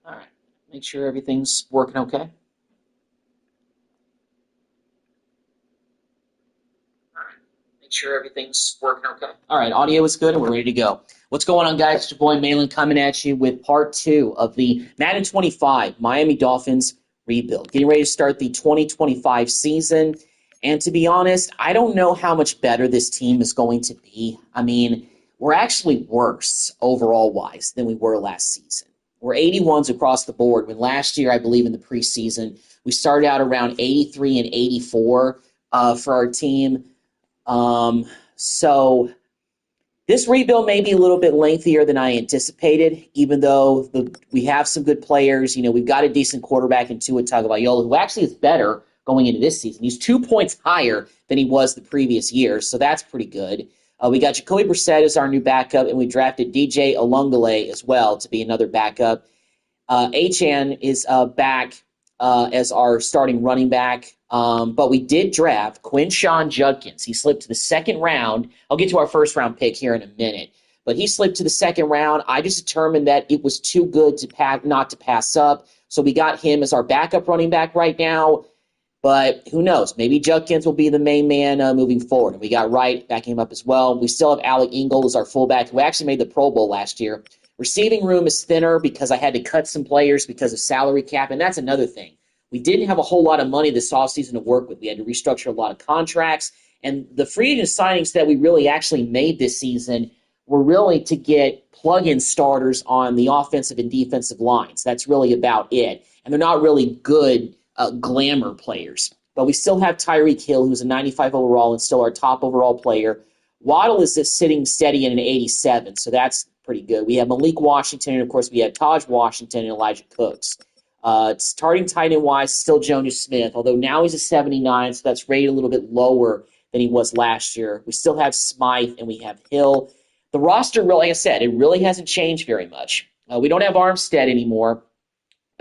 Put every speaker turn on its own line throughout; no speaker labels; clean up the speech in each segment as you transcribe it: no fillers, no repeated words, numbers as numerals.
All right. Make sure everything's working okay. Make sure everything's working okay. All right, audio is good and we're ready to go. What's going on, guys? It's your boy Malin coming at you with part 2 of the Madden 25 Miami Dolphins rebuild. Getting ready to start the 2025 season. And to be honest, I don't know how much better this team is going to be. I mean, we're actually worse overall-wise than we were last season. We're 81s across the board, when last year, I believe in the preseason, we started out around 83 and 84 for our team. So this rebuild may be a little bit lengthier than I anticipated, even though we have some good players. You know, we've got a decent quarterback in Tua Tagovailoa, who actually is better going into this season. He's 2 points higher than he was the previous year, so that's pretty good. We got Jacoby Brissett as our new backup, and we drafted DJ Olungale as well to be another backup. Achan is back as our starting running back. But we did draft Quinshawn Judkins. He slipped to the second round. I'll get to our first round pick here in a minute. But he slipped to the second round. I just determined that it was too good to not to pass up. So we got him as our backup running back right now. But who knows? Maybe Judkins will be the main man moving forward. And we got Wright backing him up as well. We still have Alec Ingold as our fullback, who actually made the Pro Bowl last year. Receiving room is thinner because I had to cut some players because of salary cap, and that's another thing. We didn't have a whole lot of money this offseason to work with. We had to restructure a lot of contracts, and the free agent signings that we really actually made this season were really to get plug-in starters on the offensive and defensive lines. That's really about it, and they're not really good glamour players. But we still have Tyreek Hill, who's a 95 overall and still our top overall player. Waddle is just sitting steady in an 87, so that's pretty good. We have Malik Washington, and of course we have Taj Washington and Elijah Cooks. Starting tight end wise, still Jonas Smith, although now he's a 79, so that's rated a little bit lower than he was last year. We still have Smythe and we have Hill. The roster, really, like I said, it really hasn't changed very much. We don't have Armstead anymore.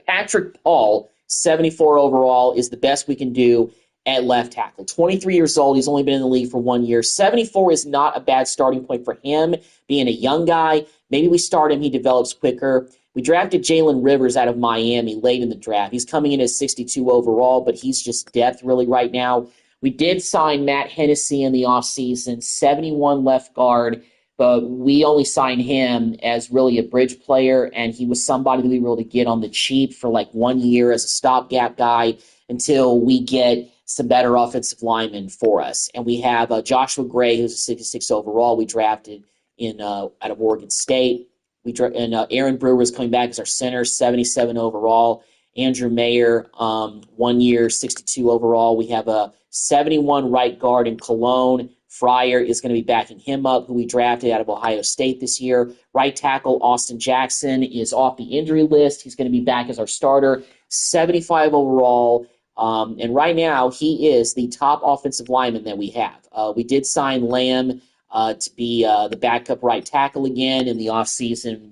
Patrick Paul, 74 overall, is the best we can do at left tackle. 23 years old. He's only been in the league for 1 year. 74 is not a bad starting point for him, being a young guy. Maybe we start him. He develops quicker. We drafted Jalen Rivers out of Miami late in the draft. He's coming in at 62 overall, but he's just depth really right now. We did sign Matt Hennessy in the offseason, 71 left guard, but we only signed him as really a bridge player, and he was somebody that we were able to get on the cheap for like 1 year as a stopgap guy until we get some better offensive linemen for us. And we have Joshua Gray, who's a 66 overall. We drafted out of Oregon State. Aaron Brewer is coming back as our center, 77 overall. Andrew Mayer, 1 year, 62 overall. We have a 71 right guard in Cologne. Fryer is going to be backing him up, who we drafted out of Ohio State this year. Right tackle Austin Jackson is off the injury list. He's going to be back as our starter, 75 overall. And right now, he is the top offensive lineman that we have. We did sign Lamb to be the backup right tackle again in the offseason.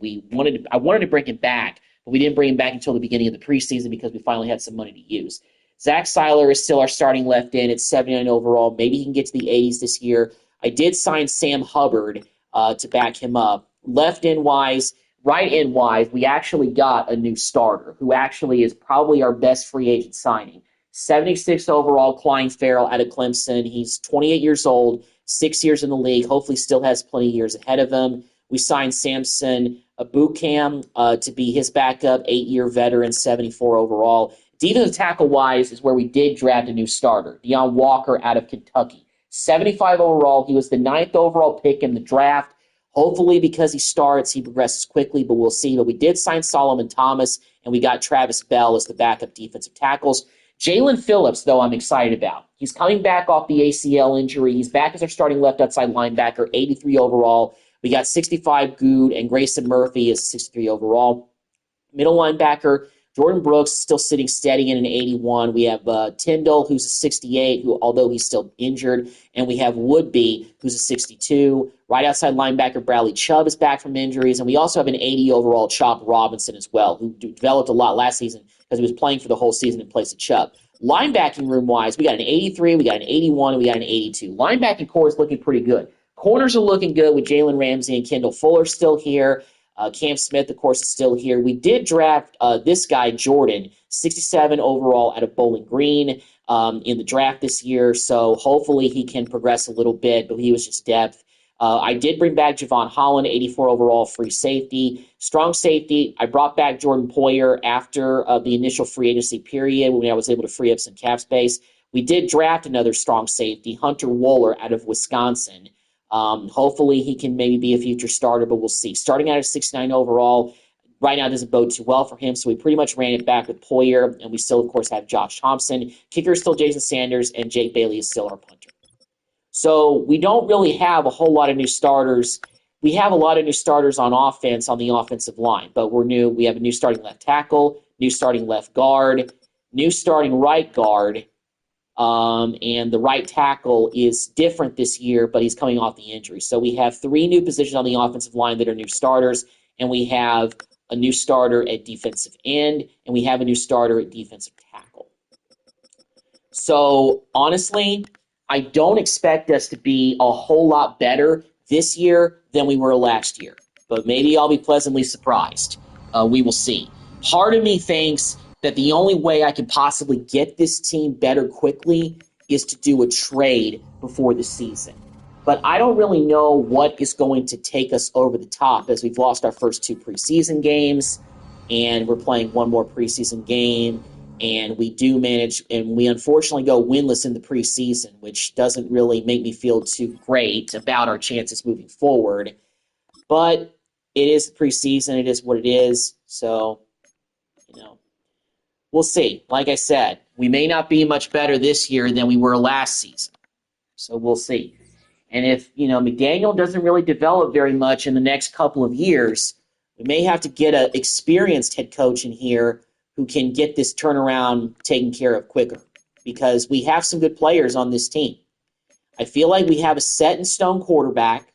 I wanted to bring him back, but we didn't bring him back until the beginning of the preseason because we finally had some money to use. Zach Seiler is still our starting left end at 79 overall. Maybe he can get to the 80s this year. I did sign Sam Hubbard to back him up. Left end wise, right end wise, we actually got a new starter who actually is probably our best free agent signing. 76 overall, Klein Farrell out of Clemson. He's 28 years old, 6 years in the league, hopefully still has plenty of years ahead of him. We signed Samson Ebukam to be his backup, 8-year veteran, 74 overall. Defensive tackle-wise is where we did draft a new starter, Deion Walker out of Kentucky. 75 overall. He was the 9th overall pick in the draft. Hopefully, because he starts, he progresses quickly, but we'll see. But we did sign Solomon Thomas, and we got Travis Bell as the backup defensive tackles. Jalen Phillips, though, I'm excited about. He's coming back off the ACL injury. He's back as our starting left outside linebacker, 83 overall. We got 65 Good, and Grayson Murphy is 63 overall. Middle linebacker, Jordan Brooks is still sitting steady in an 81. We have Tyndall, who's a 68, who although he's still injured. And we have Woodby, who's a 62. Right outside linebacker, Bradley Chubb is back from injuries. And we also have an 80 overall Chop Robinson as well, who developed a lot last season because he was playing for the whole season in place of Chubb. Linebacking room-wise, we got an 83, we got an 81, and we got an 82. Linebacking core is looking pretty good. Corners are looking good with Jalen Ramsey and Kendall Fuller still here. Cam Smith, of course, is still here. We did draft this guy, Jordan, 67 overall out of Bowling Green in the draft this year. So hopefully he can progress a little bit, but he was just depth. I did bring back Javon Holland, 84 overall free safety. Strong safety, I brought back Jordan Poyer after the initial free agency period when I was able to free up some cap space. We did draft another strong safety, Hunter Wohler out of Wisconsin. Hopefully he can maybe be a future starter, but we'll see. Starting out at 69 overall, right now doesn't bode too well for him, so we pretty much ran it back with Poyer, and we still, of course, have Josh Thompson. Kicker is still Jason Sanders, and Jake Bailey is still our punter. So we don't really have a whole lot of new starters. We have a lot of new starters on offense on the offensive line, but we're new. We have a new starting left tackle, new starting left guard, new starting right guard, and the right tackle is different this year, but he's coming off the injury. So we have 3 new positions on the offensive line that are new starters, and we have a new starter at defensive end, and we have a new starter at defensive tackle. So honestly, I don't expect us to be a whole lot better this year than we were last year, but maybe I'll be pleasantly surprised. We will see. Part of me thinks that the only way I could possibly get this team better quickly is to do a trade before the season. But I don't really know what is going to take us over the top, as we've lost our first 2 preseason games, and we're playing 1 more preseason game, and we do manage, and we unfortunately go winless in the preseason, which doesn't really make me feel too great about our chances moving forward. But it is preseason, it is what it is, so, we'll see. Like I said, we may not be much better this year than we were last season. So we'll see. And if, McDaniel doesn't really develop very much in the next couple of years, we may have to get an experienced head coach in here who can get this turnaround taken care of quicker, because we have some good players on this team. I feel like we have a set-in-stone quarterback.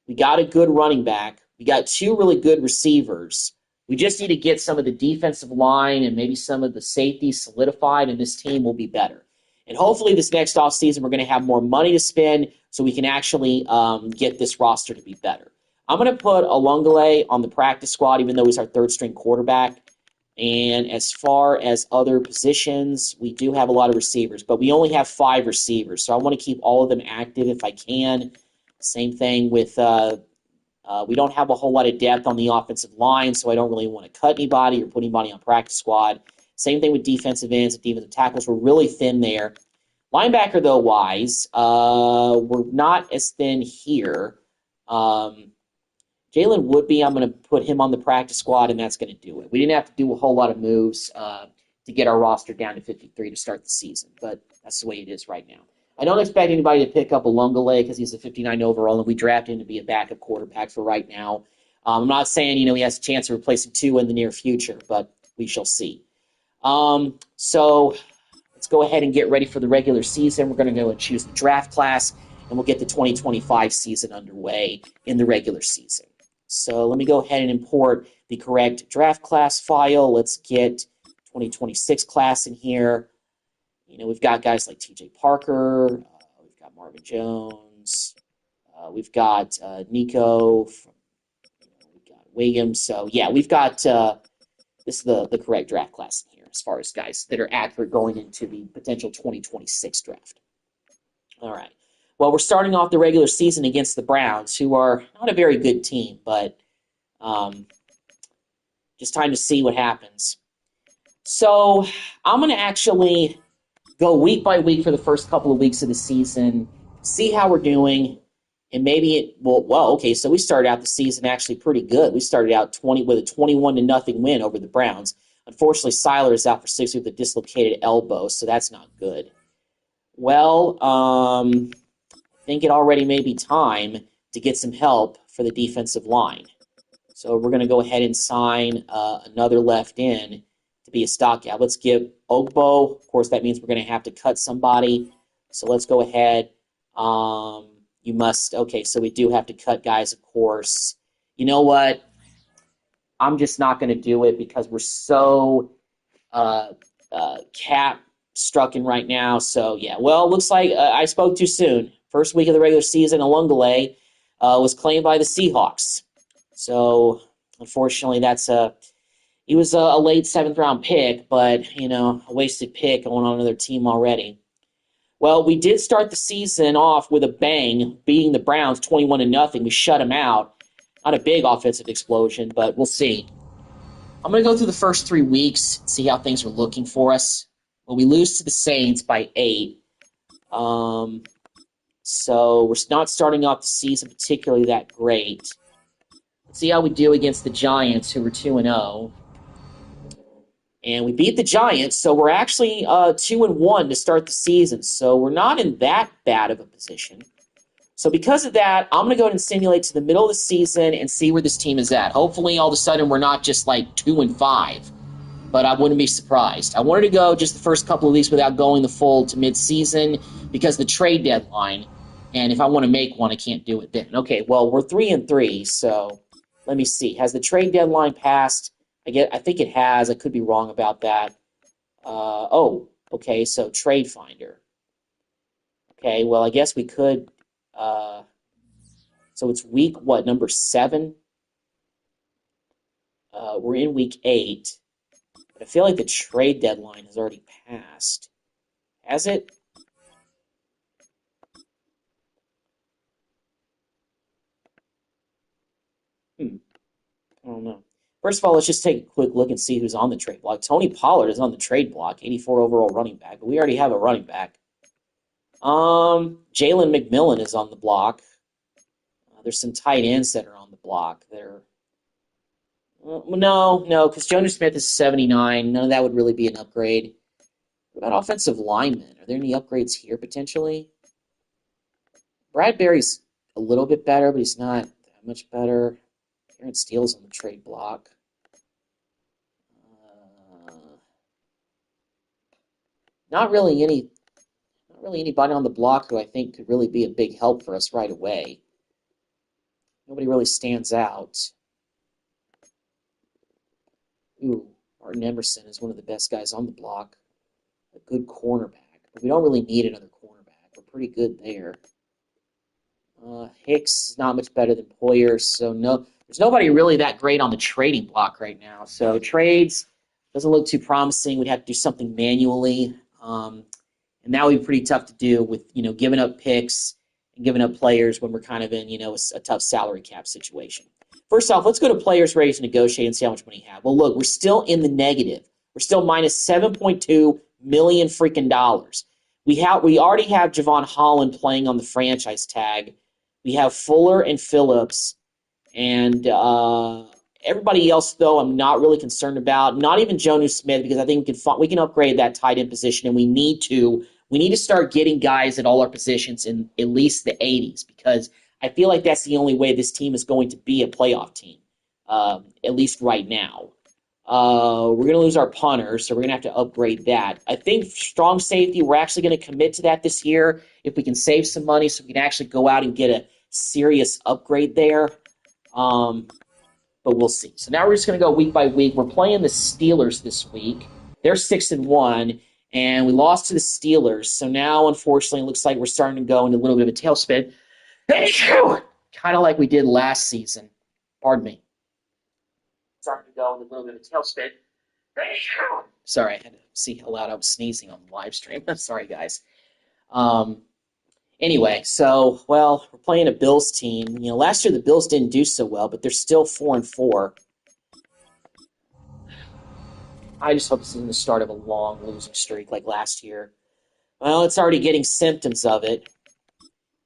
We got a good running back. We got 2 really good receivers. We just need to get some of the defensive line and maybe some of the safeties solidified, and this team will be better. And hopefully this next offseason we're going to have more money to spend so we can actually get this roster to be better. I'm going to put Olungale on the practice squad, even though he's our 3rd-string quarterback. And as far as other positions, we do have a lot of receivers, but we only have 5 receivers, so I want to keep all of them active if I can. Same thing with we don't have a whole lot of depth on the offensive line, so I don't really want to cut anybody or put anybody on practice squad. Same thing with defensive ends and defensive tackles. We're really thin there. Linebacker, though, wise, we're not as thin here. Jalen Woodby, I'm going to put him on the practice squad, and that's going to do it. We didn't have to do a whole lot of moves to get our roster down to 53 to start the season, but that's the way it is right now. I don't expect anybody to pick up Olungale because he's a 59 overall, and we drafted him to be a backup quarterback for right now. I'm not saying, he has a chance of replacing 2 in the near future, but we shall see. So let's go ahead and get ready for the regular season. We're going to go and choose the draft class, and we'll get the 2025 season underway in the regular season. So let me go ahead and import the correct draft class file. Let's get 2026 class in here. We've got guys like TJ Parker, we've got Marvin Jones, we've got Nico, we've got Williams. So, yeah, we've got this is the correct draft class in here as far as guys that are accurate going into the potential 2026 draft. All right. Well, we're starting off the regular season against the Browns, who are not a very good team, but just time to see what happens. So I'm going to actually go week by week for the first couple of weeks of the season, see how we're doing, and maybe it will. Well, okay, so we started out the season actually pretty good. We started out with a 21-0 win over the Browns. Unfortunately, Seiler is out for 6 weeks with a dislocated elbow, so that's not good. Well, I think it already may be time to get some help for the defensive line. So we're going to go ahead and sign another left end to be a stopgap. Let's give Ogbo. Of course, that means we're going to have to cut somebody. So let's go ahead. Okay, so we do have to cut guys, of course. You know what? I'm just not going to do it because we're so cap-struck in right now. So, yeah. Well, it looks like I spoke too soon. First week of the regular season, Olungale was claimed by the Seahawks. So Unfortunately, he was a late seventh-round pick, but, a wasted pick going on another team already. Well, we did start the season off with a bang, beating the Browns 21-0. We shut them out. Not a big offensive explosion, but we'll see. I'm going to go through the first 3 weeks, see how things are looking for us. Well, we lose to the Saints by 8. So we're not starting off the season particularly that great. Let's see how we do against the Giants, who were 2-0. And we beat the Giants, so we're actually 2-1 to start the season. So we're not in that bad of a position. So because of that, I'm going to go ahead and simulate to the middle of the season and see where this team is at. Hopefully, all of a sudden, we're not just like 2-5, but I wouldn't be surprised. I wanted to go just the first couple of weeks without going the full to mid-season because of the trade deadline. And if I want to make one, I can't do it then. Okay, well, we're 3-3, so let me see. Has the trade deadline passed? I think it has. I could be wrong about that. Okay, so Trade Finder. Okay, well, I guess we could. So it's week, number 7? We're in week 8. But I feel like the trade deadline has already passed. Has it? I don't know. First of all, let's just take a quick look and see who's on the trade block. Tony Pollard is on the trade block, 84 overall running back, but we already have a running back. Jalen McMillan is on the block. There's some tight ends that are on the block. No, because Jonas Smith is 79. None of that would really be an upgrade. What about offensive linemen? Are there any upgrades here potentially? Bradbury's a little bit better, but he's not that much better. Aaron Steele's on the trade block. Not really anybody on the block who I think could really be a big help for us right away. Nobody really stands out. Ooh, Martin Emerson is one of the best guys on the block. A good cornerback, but we don't really need another cornerback. We're pretty good there. Hicks is not much better than Poyer, so there's nobody really that great on the trading block right now. So trades doesn't look too promising. We'd have to do something manually, and that would be pretty tough to do with giving up picks and giving up players when we're kind of in a tough salary cap situation. First off, let's go to players ready to negotiate and see how much money we have. Well, look, we're still in the negative. We're still minus $7.2 million freaking dollars. We already have Javon Holland playing on the franchise tag. We have Fuller and Phillips, and everybody else, though, I'm not really concerned about. Not even Jonnu Smith, because I think we can upgrade that tight end position, and we need to start getting guys at all our positions in at least the 80s, because I feel like that's the only way this team is going to be a playoff team, at least right now. We're going to lose our punter, so we're going to have to upgrade that. I think strong safety, we're actually going to commit to that this year if we can save some money so we can actually go out and get a serious upgrade there. But we'll see. So now we're just going to go week by week. We're playing the Steelers this week. They're 6-1, and we lost to the Steelers. So now, unfortunately, it looks like we're starting to go into a little bit of a tailspin. Kind of like we did last season. Pardon me. Starting to go in a little bit of a tailspin. Sorry, I had to see how loud I was sneezing on the live stream. I'm sorry, guys. Anyway, so, we're playing a Bills team. Last year the Bills didn't do so well, but they're still 4-4. I just hope this isn't the start of a long losing streak like last year. Well, it's already getting symptoms of it.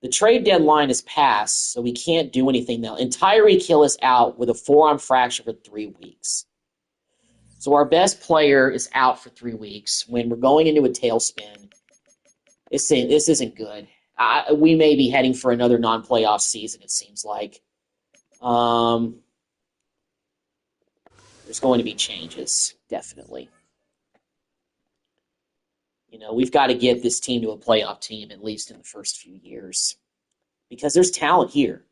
The trade deadline is passed, so we can't do anything now. And Tyreek Hill is out with a forearm fracture for 3 weeks. So our best player is out for 3 weeks. When we're going into a tailspin, this isn't good. We may be heading for another non-playoff season, it seems like. There's going to be changes, definitely. We've got to get this team to a playoff team, at least in the first few years. Because there's talent here.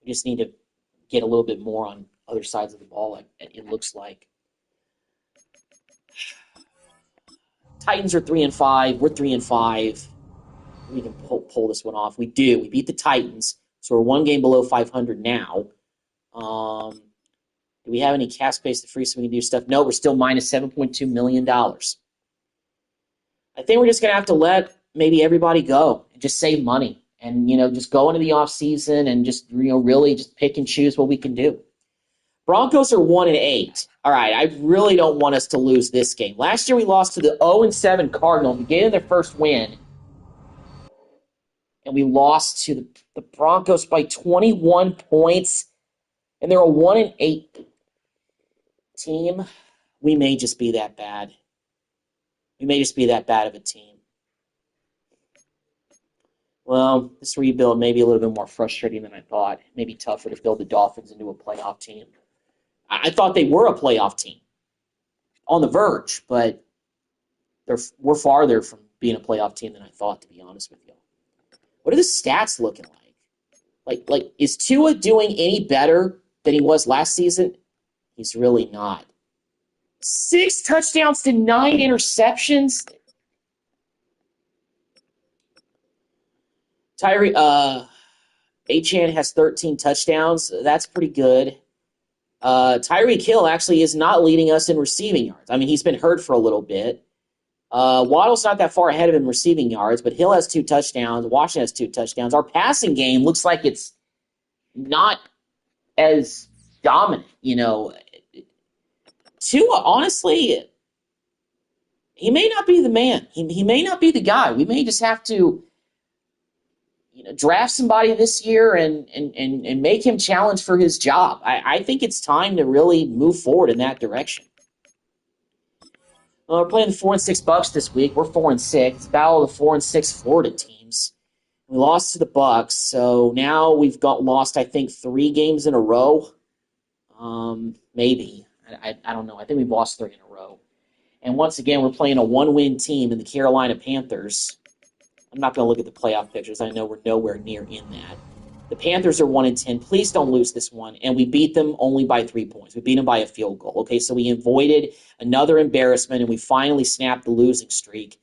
We just need to get a little bit more on other sides of the ball, it looks like. Titans are 3-5. We're 3-5. We can pull this one off. We do. We beat the Titans, so we're 1 game below 500 now. Do we have any cap space to free so we can do stuff? No, we're still minus $7.2 million. I think we're just going to have to let maybe everybody go and just save money and, just go into the offseason and just, really just pick and choose what we can do. Broncos are 1-8. All right, I really don't want us to lose this game. Last year we lost to the 0-7 Cardinals. We gave them their first win. And we lost to the Broncos by 21 points. And they're a 1-8 team. We may just be that bad. We may just be that bad of a team. Well, this rebuild may be a little bit more frustrating than I thought. It may be tougher to build the Dolphins into a playoff team. I thought they were a playoff team on the verge, but we're farther from being a playoff team than I thought, to be honest with you. What are the stats looking like? Like, is Tua doing any better than he was last season? He's really not. 6 touchdowns to 9 interceptions. Achane has 13 touchdowns. That's pretty good. Tyreek Hill actually is not leading us in receiving yards. I mean, he's been hurt for a little bit. Waddle's not that far ahead of him receiving yards, but Hill has 2 touchdowns. Washington has 2 touchdowns. Our passing game looks like it's not as dominant, Tua, honestly, he may not be the man. He may not be the guy. We may just have to draft somebody this year and make him challenge for his job. I think it's time to really move forward in that direction. We're playing the 4-6 Bucks this week. We're 4-6. It's battle of the 4-6 Florida teams. We lost to the Bucks, so now we've lost, I think, 3 games in a row. Maybe. I don't know. I think we've lost 3 in a row. And once again, we're playing a 1-win team in the Carolina Panthers. I'm not going to look at the playoff pictures. I know we're nowhere near in that. The Panthers are 1-10. Please don't lose this one. And we beat them only by 3 points. We beat them by a field goal. Okay, so we avoided another embarrassment, and we finally snapped the losing streak.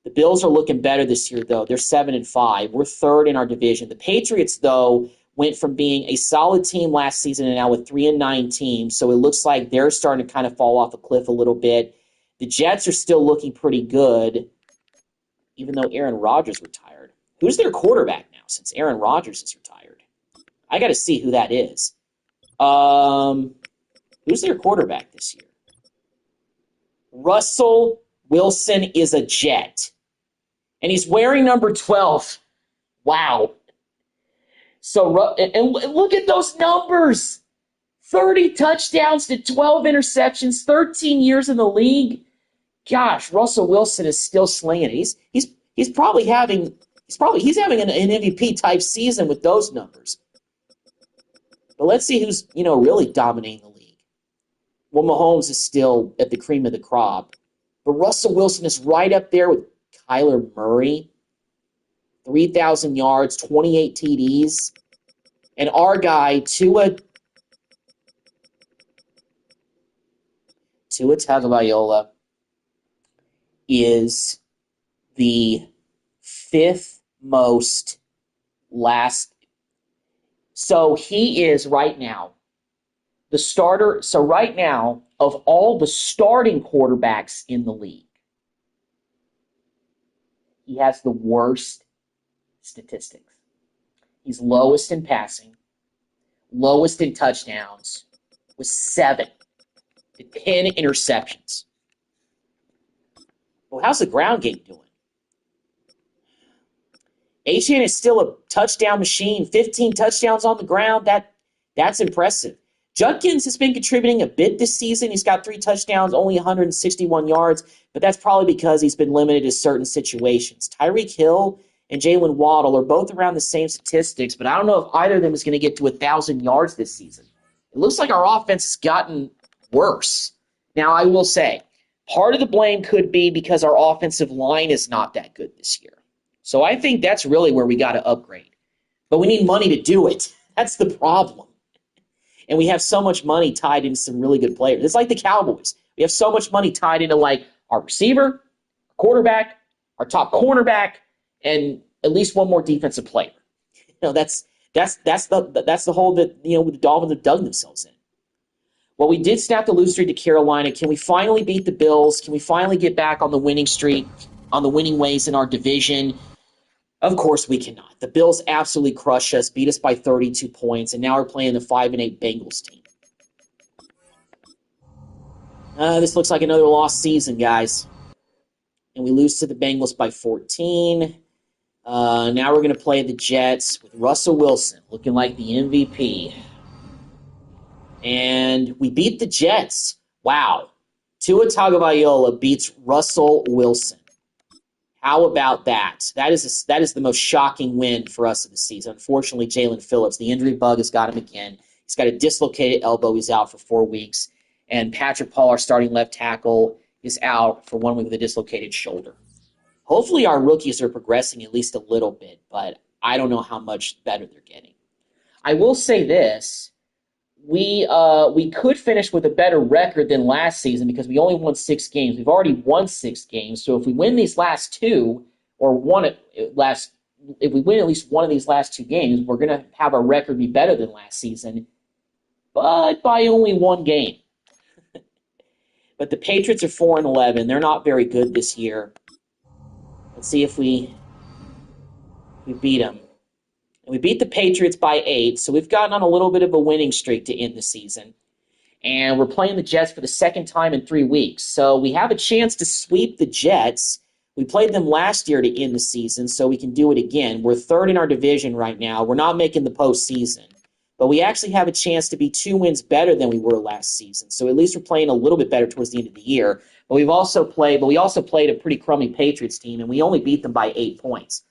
The Bills are looking better this year, though. They're 7-5. We're 3rd in our division. The Patriots, though, went from being a solid team last season and now a 3-9 team. So it looks like they're starting to kind of fall off a cliff a little bit. The Jets are still looking pretty good, even though Aaron Rodgers retired. Who's their quarterback now since Aaron Rodgers is retired? I got to see who that is. Who's their quarterback this year? Russell Wilson is a Jet. And he's wearing number 12. Wow. So, and look at those numbers. 30 touchdowns to 12 interceptions, 13 years in the league. Gosh, Russell Wilson is still slinging it. He's probably having an MVP type season with those numbers. But let's see who's, really dominating the league. Well, Mahomes is still at the cream of the crop. But Russell Wilson is right up there with Kyler Murray. 3,000 yards, 28 TDs. And our guy, Tua Tagovailoa, is the 5th most last. So he is right now the starter. So right now, of all the starting quarterbacks in the league, he has the worst statistics. He's lowest in passing, lowest in touchdowns, with 7 to 10 interceptions. Well, how's the ground game doing? Achane is still a touchdown machine, 15 touchdowns on the ground. That's impressive. Judkins has been contributing a bit this season. He's got 3 touchdowns, only 161 yards, but that's probably because he's been limited to certain situations. Tyreek Hill and Jalen Waddle are both around the same statistics, but I don't know if either of them is going to get to 1,000 yards this season. It looks like our offense has gotten worse. Now, I will say, part of the blame could be because our offensive line is not that good this year. So I think that's really where we got to upgrade. But we need money to do it. That's the problem. And we have so much money tied into some really good players. It's like the Cowboys. We have so much money tied into like our receiver, quarterback, our top cornerback, and at least one more defensive player. That's the hole that the Dolphins have dug themselves in. Well, we did snap the lose streak to Carolina. Can we finally beat the Bills? Can we finally get back on the winning streak, on the winning ways in our division? Of course we cannot. The Bills absolutely crushed us, beat us by 32 points, and now we're playing the 5-8 Bengals team. This looks like another lost season, guys. And we lose to the Bengals by 14. Now we're going to play the Jets with Russell Wilson looking like the MVP. And we beat the Jets. Wow. Tua Tagovailoa beats Russell Wilson. How about that? That is the most shocking win for us of the season. Unfortunately, Jalen Phillips, the injury bug has got him again. He's got a dislocated elbow. He's out for 4 weeks. And Patrick Paul, our starting left tackle, is out for 1 week with a dislocated shoulder. Hopefully our rookies are progressing at least a little bit, but I don't know how much better they're getting. I will say this. We could finish with a better record than last season because we only won 6 games. We've already won 6 games, so if we win these last 2, if we win at least one of these last 2 games, we're going to have our record be better than last season, but by only 1 game. But the Patriots are 4-11. They're not very good this year. Let's see if we beat them. And we beat the Patriots by 8, so we've gotten on a little bit of a winning streak to end the season. And we're playing the Jets for the second time in 3 weeks. So we have a chance to sweep the Jets. We played them last year to end the season, so we can do it again. We're 3rd in our division right now. We're not making the postseason. But we actually have a chance to be 2 wins better than we were last season. So at least we're playing a little bit better towards the end of the year. But we also played a pretty crummy Patriots team, and we only beat them by 8 points.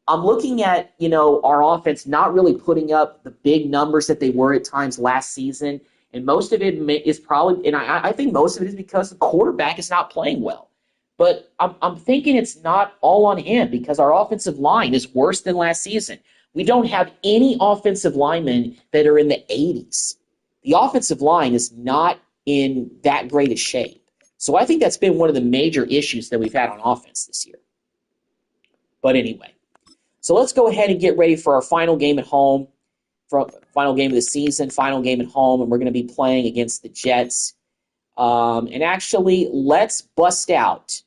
I'm looking at, our offense not really putting up the big numbers that they were at times last season. And most of it is probably, and I think most of it is because the quarterback is not playing well. But I'm thinking it's not all on him because our offensive line is worse than last season. We don't have any offensive linemen that are in the 80s. The offensive line is not in that great a shape. So I think that's been one of the major issues that we've had on offense this year. But anyway, so let's go ahead and get ready for our final game at home, final game of the season, final game at home, and we're going to be playing against the Jets. And actually, let's bust out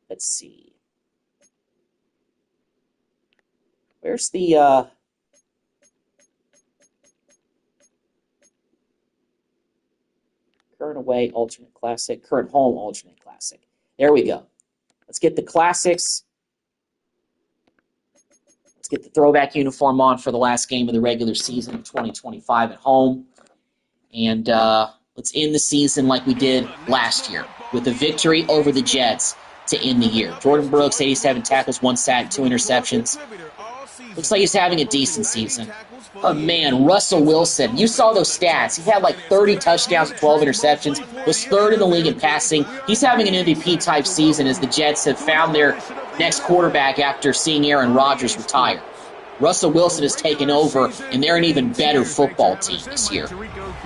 let's see. Where's the current away alternate classic, current home alternate classic? There we go. Let's get the classics. Let's get the throwback uniform on for the last game of the regular season of 2025 at home. And let's end the season like we did last year with a victory over the Jets to end the year. Jordan Brooks, 87 tackles, 1 sack, 2 interceptions. Looks like he's having a decent season. Oh, man, Russell Wilson. You saw those stats. He had like 30 touchdowns, 12 interceptions, was 3rd in the league in passing. He's having an MVP-type season as the Jets have found their next quarterback after seeing Aaron Rodgers retire. Russell Wilson has taken over, and they're an even better football team this year.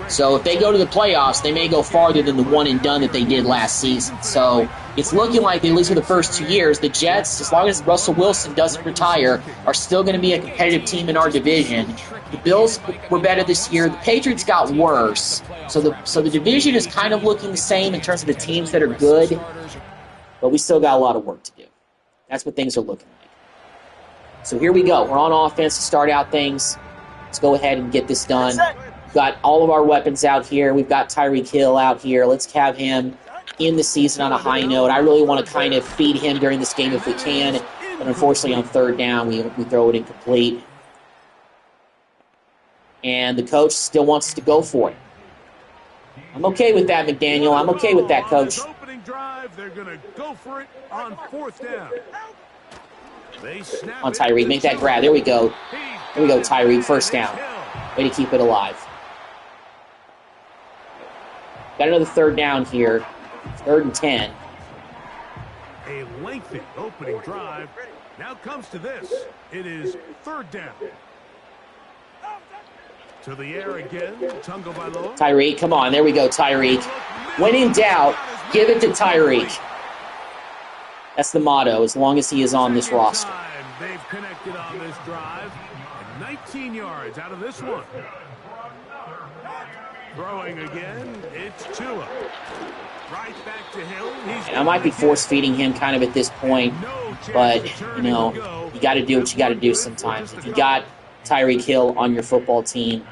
So if they go to the playoffs, they may go farther than the one-and-done that they did last season. So it's looking like, at least for the first 2 years, the Jets, as long as Russell Wilson doesn't retire, are still going to be a competitive team in our division. The Bills were better this year. The Patriots got worse. So the division is kind of looking the same in terms of the teams that are good, but we still got a lot of work to do. That's what things are looking like. So here we go. We're on offense to start out things. Let's go ahead and get this done. We've got all of our weapons out here. We've got Tyreek Hill out here. Let's have him in the season on a high note. I really want to kind of feed him during this game if we can. But unfortunately, on 3rd down, we throw it incomplete. And the coach still wants us to go for it. I'm okay with that, McDaniel. I'm okay with that, Coach.
They're going to go for it on 4th down.
On Tyreek, make that grab. There we go. There we go, Tyreek. 1st down. Way to keep it alive. Got another 3rd down here. 3rd and 10.
A lengthy opening drive. Now comes to this. It is 3rd down. To the air again.
Tyreek, come on. There we go, Tyreek. When in doubt, give it to Tyreek. That's the motto, as long as he is on this roster.
They've connected on this drive. 18 yards out of this one. Throwing again, it's Tua. Right back to Hill.
I might be force-feeding him kind of at this point, but, you know, you got to do what you got to do sometimes. If you got Tyreek Hill on your football team,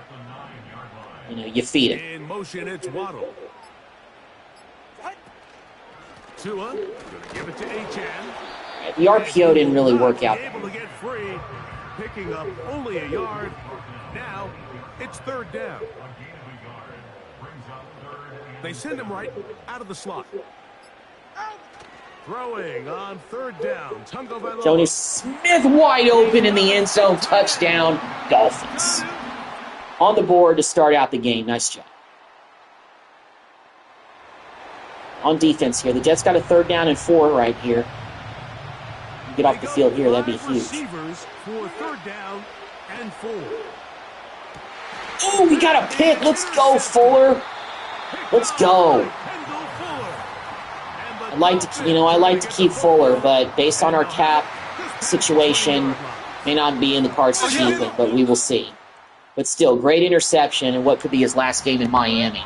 you know, you feed him.
In motion, it's Waddle. Tua, going to give it to Achane.
The RPO didn't really work out.
Able to get free, picking up only a yard. Now, it's third down. They send him right out of the slot. Throwing on third down.
Jonas Smith wide open in the end zone. Touchdown, Dolphins. On the board to start out the game. Nice job. On defense here. The Jets got a 3rd down and 4 right here. Get off the field here. That'd be huge.
For 3rd down and 4.
Oh, we got a pick. Let's go, Fuller. Let's go. I like to keep Fuller, but based on our cap situation, may not be in the cards to keep it, but we will see. But still, great interception in what could be his last game in Miami.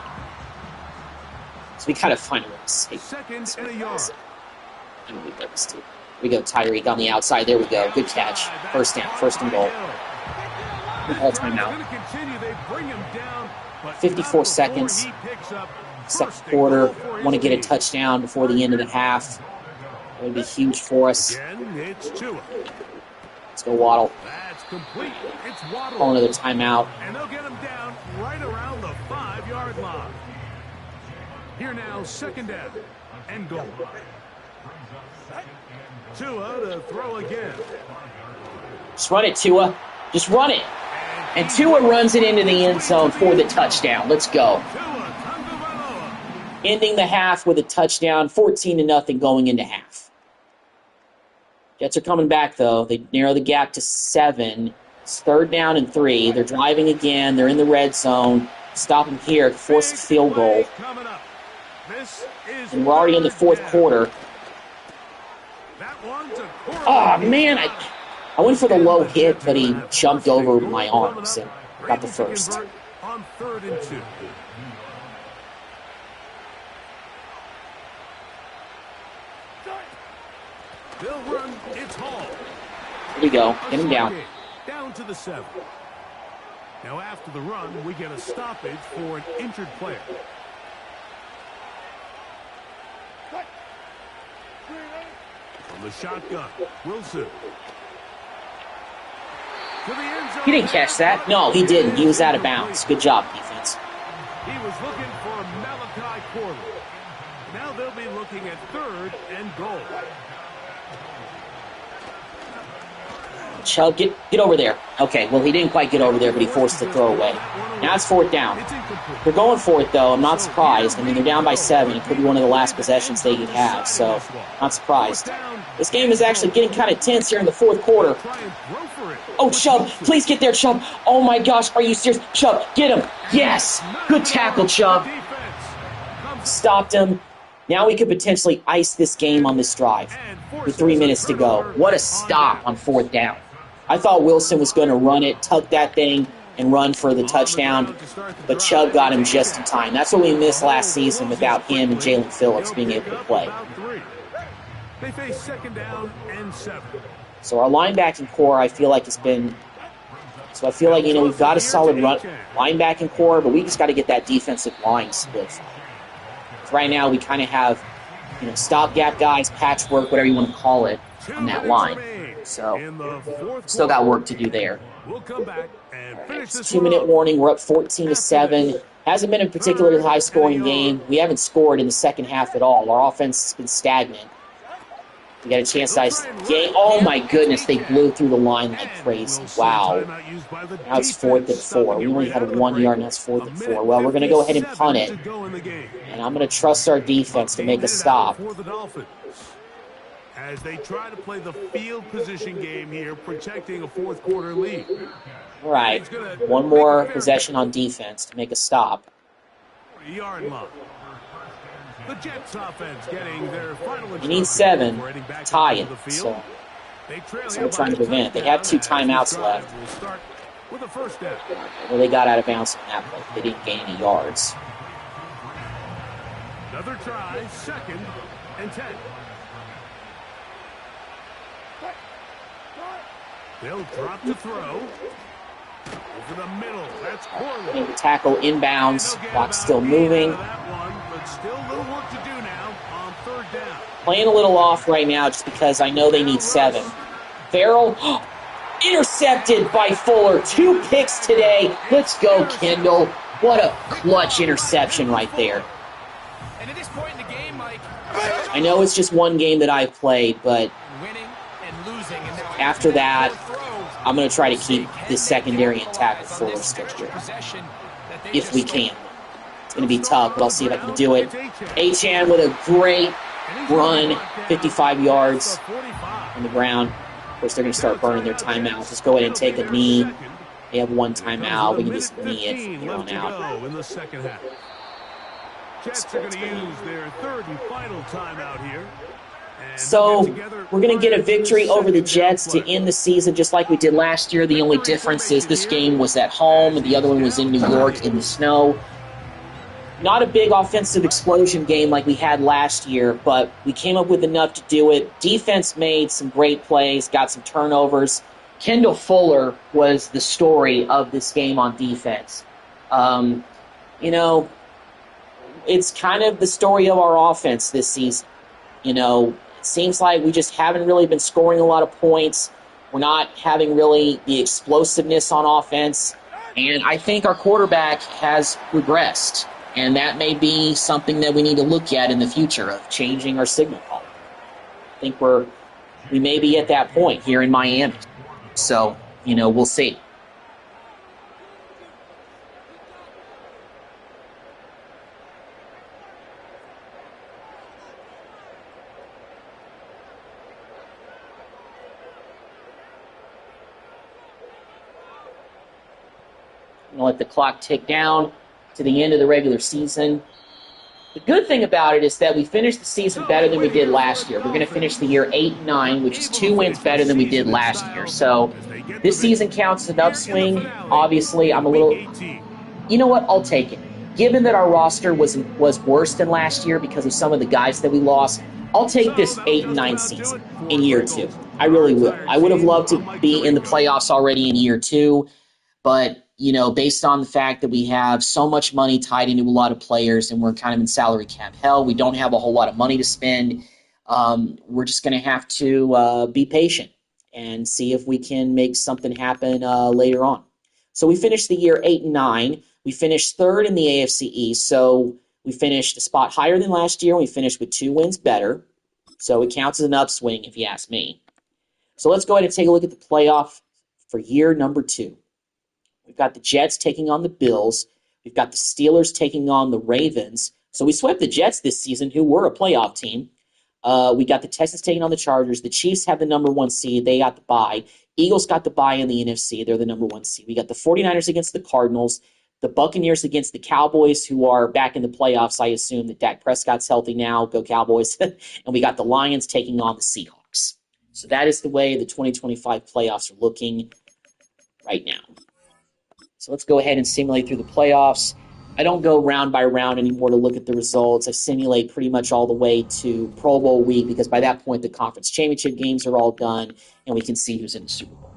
So we kind of find a way to save.
Second and a yard.
We go, Tyreek on the outside. There we go. Good catch. First down. First and goal. All timeout. 54 seconds. Second quarter. Want to get a touchdown before the end of the half. That would be huge for us. Let's go, Waddle.
That's complete. It's Waddle.
Call another timeout.
And they'll get him down right around the 5-yard line. Here now, second down and goal. Tua to throw again.
Just run it, Tua. Just run it. And Tua runs it into the end zone for the touchdown. Let's go. Ending the half with a touchdown, 14-0 going into half. Jets are coming back, though. They narrow the gap to 7. It's 3rd down and 3. They're driving again. They're in the red zone. Stop them here. Force a field goal. And we're already in the 4th quarter. Oh, man. I went for the low hit, but he jumped over my arms and got the first.
On 3rd and 2. They'll run. It's Hall.
Here we go. Get him down.
Down to the 7. Now after the run, we get a stoppage for an injured player. From the shotgun, Wilson. To the end zone.
He didn't catch that. No, he didn't. He was out of bounds. Good job, defense.
He was looking for Malachi Corley. Now they'll be looking at 3rd and goal.
Chubb, get over there. Okay, well, he didn't quite get over there, but he forced the throw away. Now it's 4th down. They're going for it, though. I'm not surprised. I mean, they're down by 7. It could be one of the last possessions they could have, so not surprised. This game is actually getting kind of tense here in the 4th quarter. Oh, Chubb, please get there, Chubb. Oh, my gosh, are you serious? Chubb, get him. Yes, good tackle, Chubb. Stopped him. Now we could potentially ice this game on this drive with 3 minutes to go. What a stop on 4th down. I thought Wilson was going to run it, tuck that thing, and run for the touchdown, but Chubb got him just in time. That's what we missed last season without him and Jalen Phillips being able to play.
They face 2nd down and 7.
So our linebacking core, I feel like, has been... So I feel like, we've got a solid linebacking core, but we just got to get that defensive line split. Right now, we kind of have, stopgap guys, patchwork, whatever you want to call it, on that line. So, still got work to do there.
We'll come back and finish this
2-minute warning. We're up 14-7. Hasn't been a particularly high-scoring game. We haven't scored in the second half at all. Our offense has been stagnant. We got a chance to ice the game. Oh, my goodness. They blew through the line like crazy. Wow. Now it's 4th and 4. We only had 1 yard, and that's 4th and 4. Well, we're going to go ahead and punt it. And I'm going to trust our defense to make a stop.
As they try to play the field position game here, protecting a 4th quarter lead.
All right. One more possession on defense to make a stop.
Yard line. The Jets offense getting their final.
You need 7 to tie it. So we're trying to prevent it. They have 2 timeouts left.
with a first down.
Well, they got out of bounds on that play. They didn't gain any yards.
Another try, 2nd and 10. They'll drop to throw. Over the middle, that's Corley.
The tackle inbounds, clock's still moving.
But still a little work to do now on 3rd down.
Playing a little off right now just because I know they need 7. Farrell, intercepted by Fuller. 2 picks today. Let's go, Kendall. What a clutch interception right there.
And at this point in the game, Mike,
I know it's just one game that I've played, but
winning and losing, and now
after that, I'm going to try to keep this secondary intact with Fuller still here, if we can. It's going to be tough, but I'll see if I can do it. Achane with a great run, 55 yards on the ground. Of course, they're going to start burning their timeouts. Just go ahead and take a knee. They have 1 timeout. We can just knee it from here on out.
In the second half. Jets are going to use their 3rd and final timeout here.
So we're going to get a victory over the Jets to end the season just like we did last year. The only difference is this game was at home and the other one was in New York in the snow. Not a big offensive explosion game like we had last year, but we came up with enough to do it. Defense made some great plays, got some turnovers. Kendall Fuller was the story of this game on defense. It's kind of the story of our offense this season. It seems like we just haven't really been scoring a lot of points. We're not having really the explosiveness on offense. And I think our quarterback has regressed. And that may be something that we need to look at in the future of changing our signal call. I think we may be at that point here in Miami. So, we'll see. Let the clock tick down to the end of the regular season. The good thing about it is that we finished the season better than we did last year. We're going to finish the year 8-9, which is 2 wins better than we did last year. So this season counts as an upswing. Obviously, I'm a little... You know what? I'll take it. Given that our roster was worse than last year because of some of the guys that we lost, I'll take this 8-9 season in year 2. I really will. I would have loved to be in the playoffs already in year 2, but based on the fact that we have so much money tied into a lot of players and we're kind of in salary cap hell, we don't have a whole lot of money to spend. We're just going to have to be patient and see if we can make something happen later on. So we finished the year 8-9. We finished 3rd in the AFC East, so we finished a spot higher than last year. We finished with 2 wins better, so it counts as an upswing if you ask me. So let's go ahead and take a look at the playoff for year number 2. We've got the Jets taking on the Bills. We've got the Steelers taking on the Ravens. So we swept the Jets this season, who were a playoff team. We got the Texans taking on the Chargers. The Chiefs have the number 1 seed. They got the bye. Eagles got the bye in the NFC. They're the number 1 seed. We got the 49ers against the Cardinals. The Buccaneers against the Cowboys, who are back in the playoffs. I assume that Dak Prescott's healthy now. Go Cowboys. And we got the Lions taking on the Seahawks. So that is the way the 2025 playoffs are looking right now. So let's go ahead and simulate through the playoffs. I don't go round by round anymore to look at the results. I simulate pretty much all the way to Pro Bowl week because by that point the conference championship games are all done and we can see who's in the Super Bowl.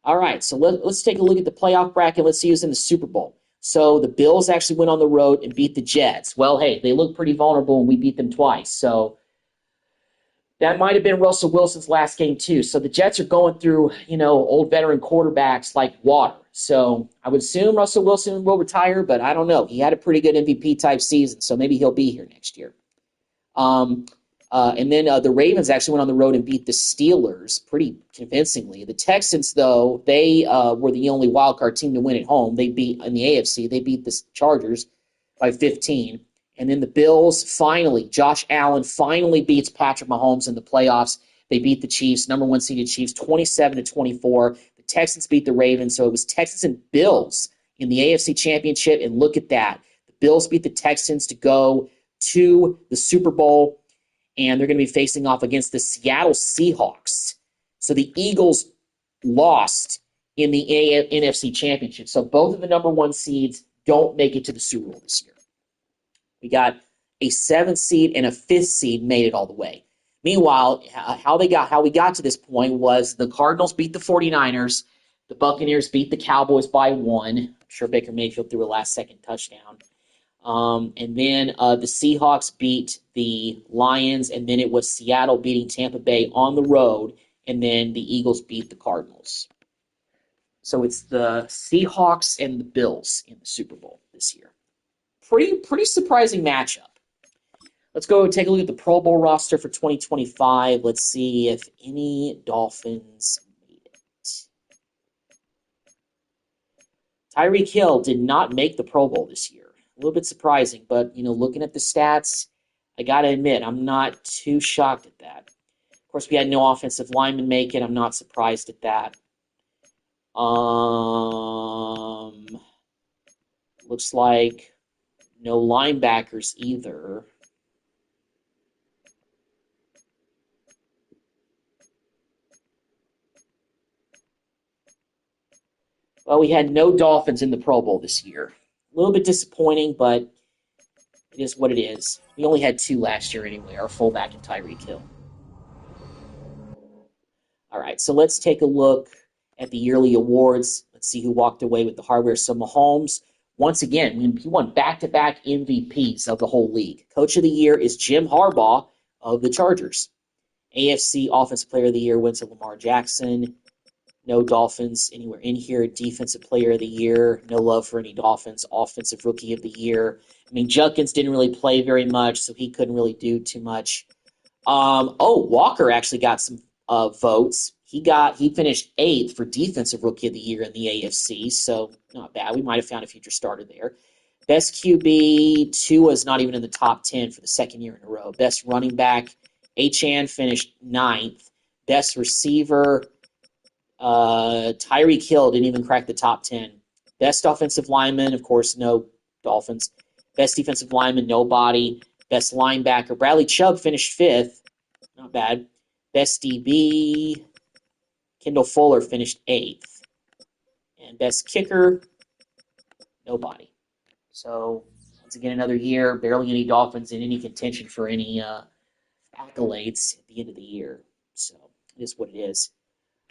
All right, so let's take a look at the playoff bracket. Let's see who's in the Super Bowl. So the Bills actually went on the road and beat the Jets. Well, hey, they look pretty vulnerable and we beat them twice. So that might have been Russell Wilson's last game too. So the Jets are going through, old veteran quarterbacks like water. So I would assume Russell Wilson will retire, but I don't know. He had a pretty good MVP type season, so maybe he'll be here next year. And then the Ravens actually went on the road and beat the Steelers pretty convincingly. The Texans, though, they were the only wild card team to win at home. They beat in the AFC. They beat the Chargers by 15. And then the Bills finally, Josh Allen finally beats Patrick Mahomes in the playoffs. They beat the Chiefs, number 1 seeded Chiefs, 27-24. The Texans beat the Ravens, so it was Texans and Bills in the AFC Championship. And look at that. The Bills beat the Texans to go to the Super Bowl, and they're going to be facing off against the Seattle Seahawks. So the Eagles lost in the NFC Championship. So both of the number 1 seeds don't make it to the Super Bowl this year. We got a 7th seed and a 5th seed made it all the way. Meanwhile, how we got to this point was the Cardinals beat the 49ers, the Buccaneers beat the Cowboys by 1. I'm sure Baker Mayfield threw a last-second touchdown. And then the Seahawks beat the Lions, and then it was Seattle beating Tampa Bay on the road, and then the Eagles beat the Cardinals. So it's the Seahawks and the Bills in the Super Bowl this year. Pretty surprising matchup. Let's go take a look at the Pro Bowl roster for 2025. Let's see if any Dolphins made it. Tyreek Hill did not make the Pro Bowl this year. A little bit surprising, but looking at the stats, I got to admit, I'm not too shocked at that. Of course, we had no offensive lineman make it. I'm not surprised at that. Looks like no linebackers either. Well, we had no Dolphins in the Pro Bowl this year. A little bit disappointing, but it is what it is. We only had 2 last year anyway, our fullback and Tyreek Hill. All right, so let's take a look at the yearly awards. Let's see who walked away with the hardware. So Mahomes, once again, he won back-to-back MVPs of the whole league. Coach of the Year is Jim Harbaugh of the Chargers. AFC Offensive Player of the Year went to Lamar Jackson. No Dolphins anywhere in here. Defensive Player of the Year, no love for any Dolphins. Offensive Rookie of the Year. I mean, Judkins didn't really play very much, so he couldn't really do too much. Walker actually got some votes. He finished 8th for Defensive Rookie of the Year in the AFC, so not bad. We might have found a future starter there. Best QB, Tua's not even in the top 10 for the second year in a row. Best running back, Achane finished 9th. Best receiver, Tyreek Hill didn't even crack the top 10. Best offensive lineman, of course, no Dolphins. Best defensive lineman, nobody. Best linebacker, Bradley Chubb finished 5th. Not bad. Best DB, Kendall Fuller finished 8th. And best kicker, nobody. So, once again, another year, barely any Dolphins in any contention for any accolades at the end of the year. So, it is what it is.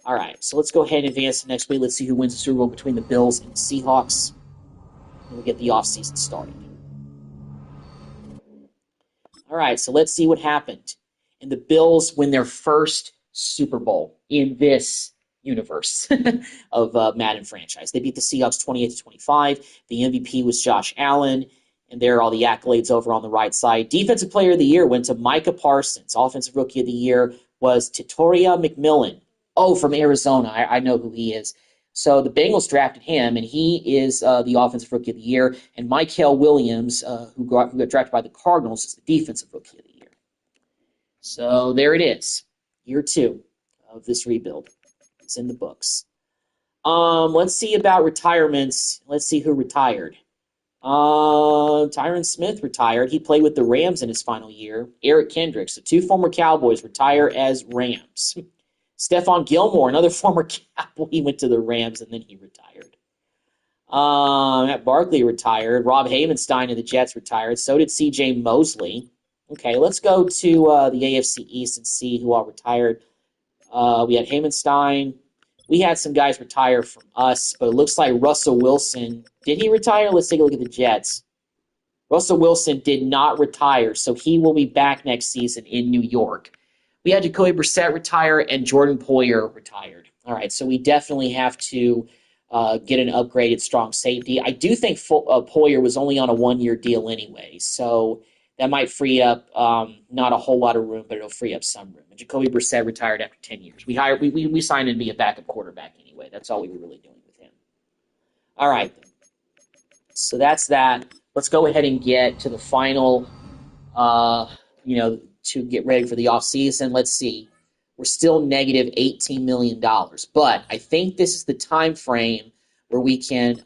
All right, so let's go ahead and advance to next week. Let's see who wins the Super Bowl between the Bills and the Seahawks. And we'll get the offseason started. All right, so let's see what happened. And the Bills win their first Super Bowl in this universe of Madden franchise. They beat the Seahawks 28-25. The MVP was Josh Allen. And there are all the accolades over on the right side. Defensive Player of the Year went to Micah Parsons. Offensive Rookie of the Year was Tatoria McMillan. Oh, from Arizona. I know who he is. So the Bengals drafted him, and he is the Offensive Rookie of the Year. And Michael Williams, who got drafted by the Cardinals, is the Defensive Rookie of the Year. So there it is. Year 2 of this rebuild. It's in the books. Let's see about retirements. Let's see who retired. Tyron Smith retired. He played with the Rams in his final year. Eric Kendricks, the 2 former Cowboys, retire as Rams. Stephon Gilmore, another former Cowboy, he went to the Rams and then he retired. Matt Barkley retired. Rob Havenstein of the Jets retired. So did C.J. Mosley. Okay, let's go to the AFC East and see who all retired. We had Havenstein. We had some guys retire from us, but it looks like Russell Wilson. Did he retire? Let's take a look at the Jets. Russell Wilson did not retire, so he will be back next season in New York. We had Jacoby Brissett retire and Jordan Poyer retired. All right, so we definitely have to get an upgraded strong safety. I do think Poyer was only on a 1-year deal anyway, so that might free up not a whole lot of room, but it'll free up some room. And Jacoby Brissett retired after 10 years. We signed him to be a backup quarterback anyway. That's all we were really doing with him. All right, so that's that. Let's go ahead and get to the final, to get ready for the offseason. Let's see. We're still negative $18 million. But I think this is the time frame where we can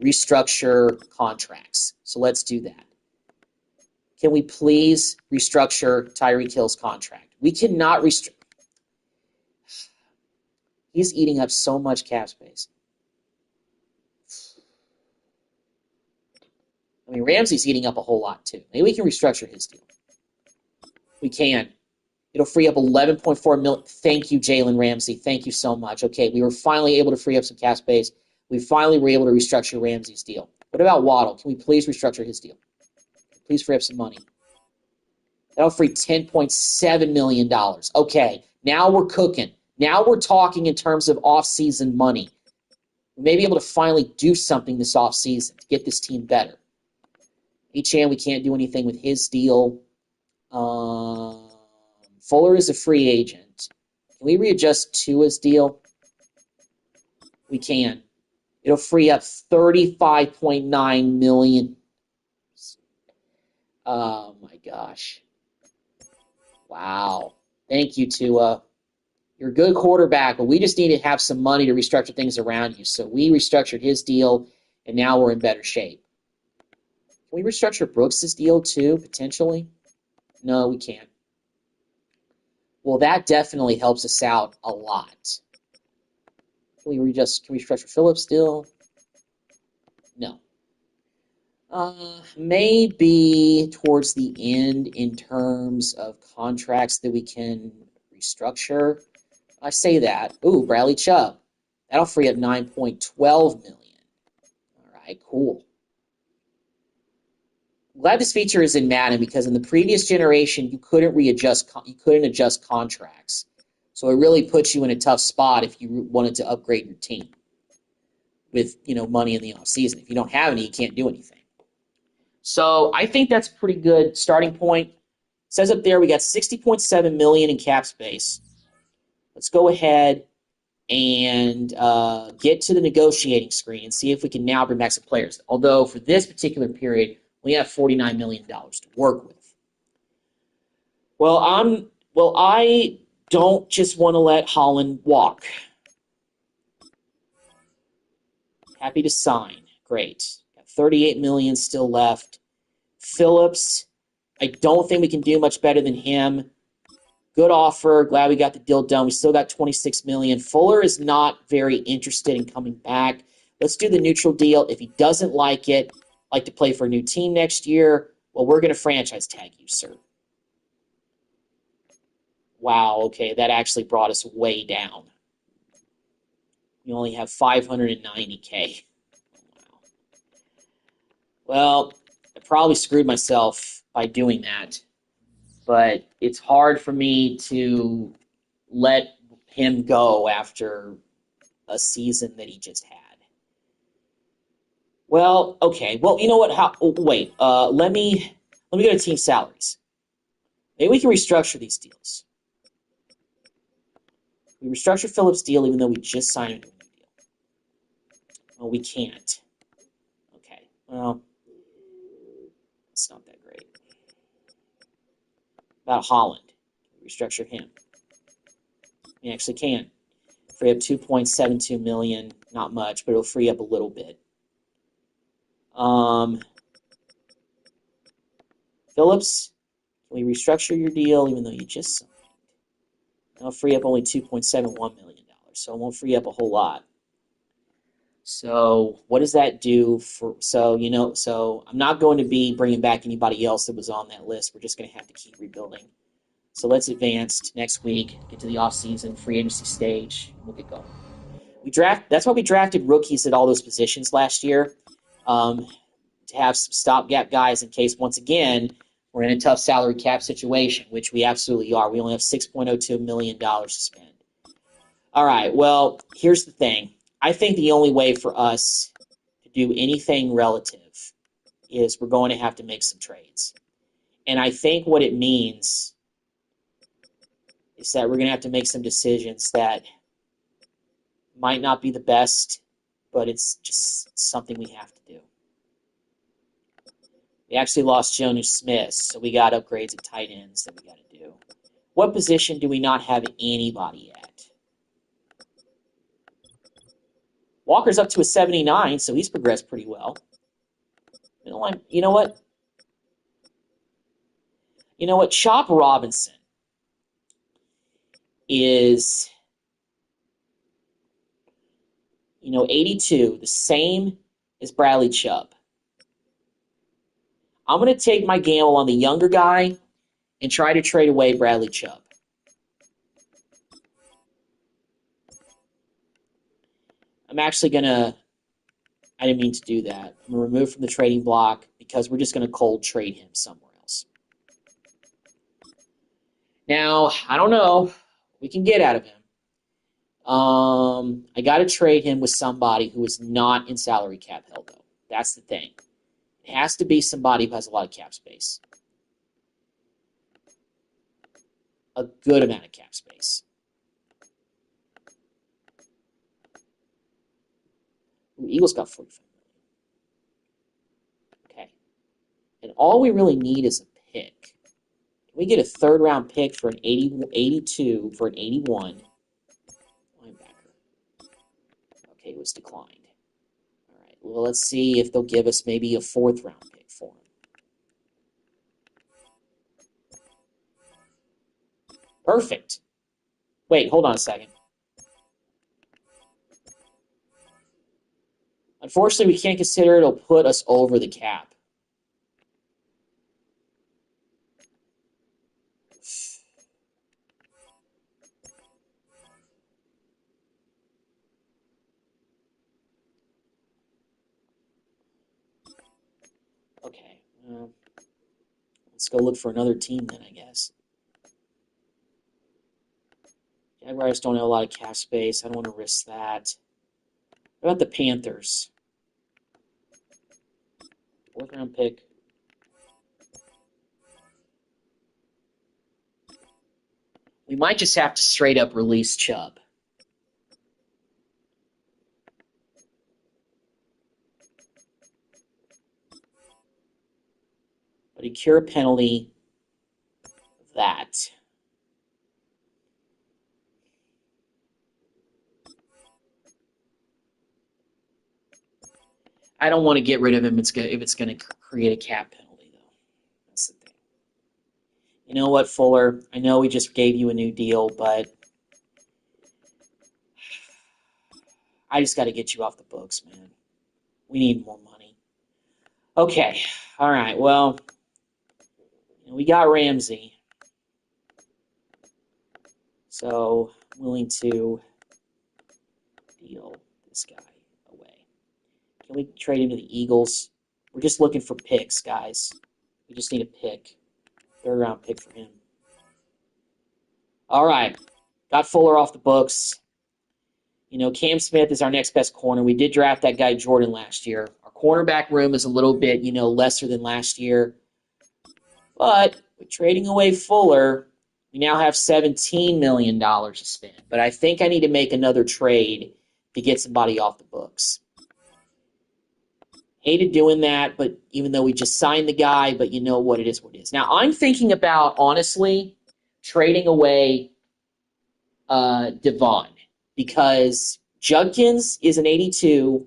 restructure contracts. So let's do that. Can we please restructure Tyreek Hill's contract? We cannot restructure. He's eating up so much cap space. I mean, Ramsey's eating up a whole lot, too. Maybe we can restructure his deal. We can. It'll free up $11.4 million. Thank you, Jalen Ramsey. Thank you so much. Okay, we were finally able to free up some cap space. We finally were able to restructure Ramsey's deal. What about Waddle? Can we please restructure his deal? Please free up some money. That'll free $10.7 million. Okay, now we're cooking. Now we're talking in terms of off-season money. We may be able to finally do something this off-season to get this team better. Echan, we can't do anything with his deal. Fuller is a free agent. Can we readjust Tua's deal? We can. It'll free up $35.9 million. Oh, my gosh. Wow. Thank you, Tua. You're a good quarterback, but we just need to have some money to restructure things around you. So we restructured his deal, and now we're in better shape. Can we restructure Brooks' deal too, potentially? No, we can't. Well, that definitely helps us out a lot. Can we restructure Phillips' deal? No. Maybe towards the end in terms of contracts that we can restructure. I say that. Ooh, Bradley Chubb. That'll free up $9.12 million. All right, cool. I'm glad this feature is in Madden because in the previous generation you couldn't adjust contracts. So it really puts you in a tough spot if you wanted to upgrade your team with, money in the offseason. If you don't have any, you can't do anything. So I think that's a pretty good starting point. It says up there we got $60.7 million in cap space. Let's go ahead and get to the negotiating screen and see if we can now bring back some players. Although for this particular period, we have $49 million to work with. Well, I don't just want to let Holland walk. Happy to sign. Great. Got $38 million still left. Phillips, I don't think we can do much better than him. Good offer. Glad we got the deal done. We still got $26 million. Fuller is not very interested in coming back. Let's do the neutral deal. If he doesn't like it, like to play for a new team next year, well, we're going to franchise tag you, sir. Wow, okay, that actually brought us way down. We only have $590K. Wow. Well, I probably screwed myself by doing that. But it's hard for me to let him go after a season that he just had. Well, okay. Well, you know what? Wait. Let me go to team salaries. Maybe we can restructure these deals. We restructure Phillips' deal even though we just signed a new deal. Well, we can't. Okay. Well, it's not that great. About Holland. Restructure him. We actually can. Free up $2.72 million. Not much, but it'll free up a little bit. Phillips, can we restructure your deal even though you just signed? It'll free up only $2.71 million, so it won't free up a whole lot. So what does that do for? So I'm not going to be bringing back anybody else that was on that list. We're just going to have to keep rebuilding. So let's advance to next week, get to the off-season free agency stage. We'll get going. That's why we drafted rookies at all those positions last year, to have some stopgap guys in case, once again, we're in a tough salary cap situation, which we absolutely are. We only have $6.02 million to spend. All right, well, here's the thing. I think the only way for us to do anything relative is we're going to have to make some trades. And I think what it means is that we're going to have to make some decisions that might not be the best, but it's just something we have to do. We actually lost Jonnu Smith, so we got upgrades at tight ends that we got to do. What position do we not have anybody at? Walker's up to a 79, so he's progressed pretty well. You know what? Chop Robinson is 82, the same as Bradley Chubb. I'm going to take my gamble on the younger guy and try to trade away Bradley Chubb. I'm actually going to, I didn't mean to do that. I'm going to remove from the trading block because we're just going to cold trade him somewhere else. Now, I don't know what we can get out of him. I got to trade him with somebody who is not in salary cap hell, though. That's the thing. It has to be somebody who has a lot of cap space. A good amount of cap space. Ooh, Eagles got 45 million. Okay. And all we really need is a pick. Can we get a third-round pick for an 82 for an 81? Linebacker. Okay, it was declined. All right, well, let's see if they'll give us maybe a fourth-round pick for him. Perfect. Wait, hold on a second. Unfortunately, we can't consider it'll put us over the cap. Okay, well, let's go look for another team then, I guess. Jaguars don't have a lot of cap space. I don't want to risk that. What about the Panthers? Fourth round pick. We might just have to straight up release Chubb. But incur a penalty of that. I don't want to get rid of him if it's going to create a cap penalty, though. That's the thing. You know what, Fuller? I know we just gave you a new deal, but I just got to get you off the books, man. We need more money. Okay. All right. Well, we got Ramsey. So I'm willing to deal this guy away. Can we trade him to the Eagles? We're just looking for picks, guys. We just need a pick. Third-round pick for him. All right. Got Fuller off the books. Cam Smith is our next best corner. We did draft that guy Jordan last year. Our cornerback room is a little bit, lesser than last year. But with trading away Fuller, we now have $17 million to spend. But I think I need to make another trade to get somebody off the books. Hated doing that, but even though we just signed the guy, but you know what it is, what it is. Now, I'm thinking about, honestly, trading away Devon because Judkins is an 82.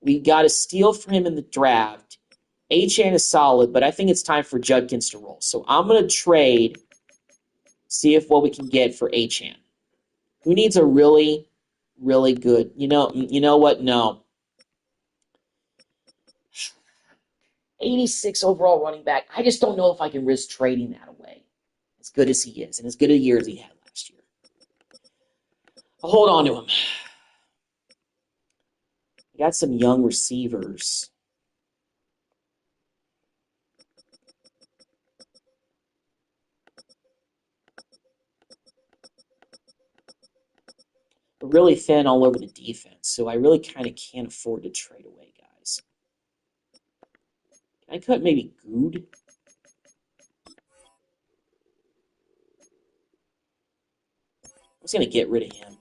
We got a steal for him in the draft. Achane is solid, but I think it's time for Judkins to roll. So I'm going to trade, see if what we can get for Achane. Who needs a really, really good, you know what? No. 86 overall running back. I just don't know if I can risk trading that away. As good as he is, and as good a year as he had last year. I'll hold on to him. We got some young receivers. We're really thin all over the defense, so I really kind of can't afford to trade away guys. Can I cut maybe Good? I'm just going to get rid of him.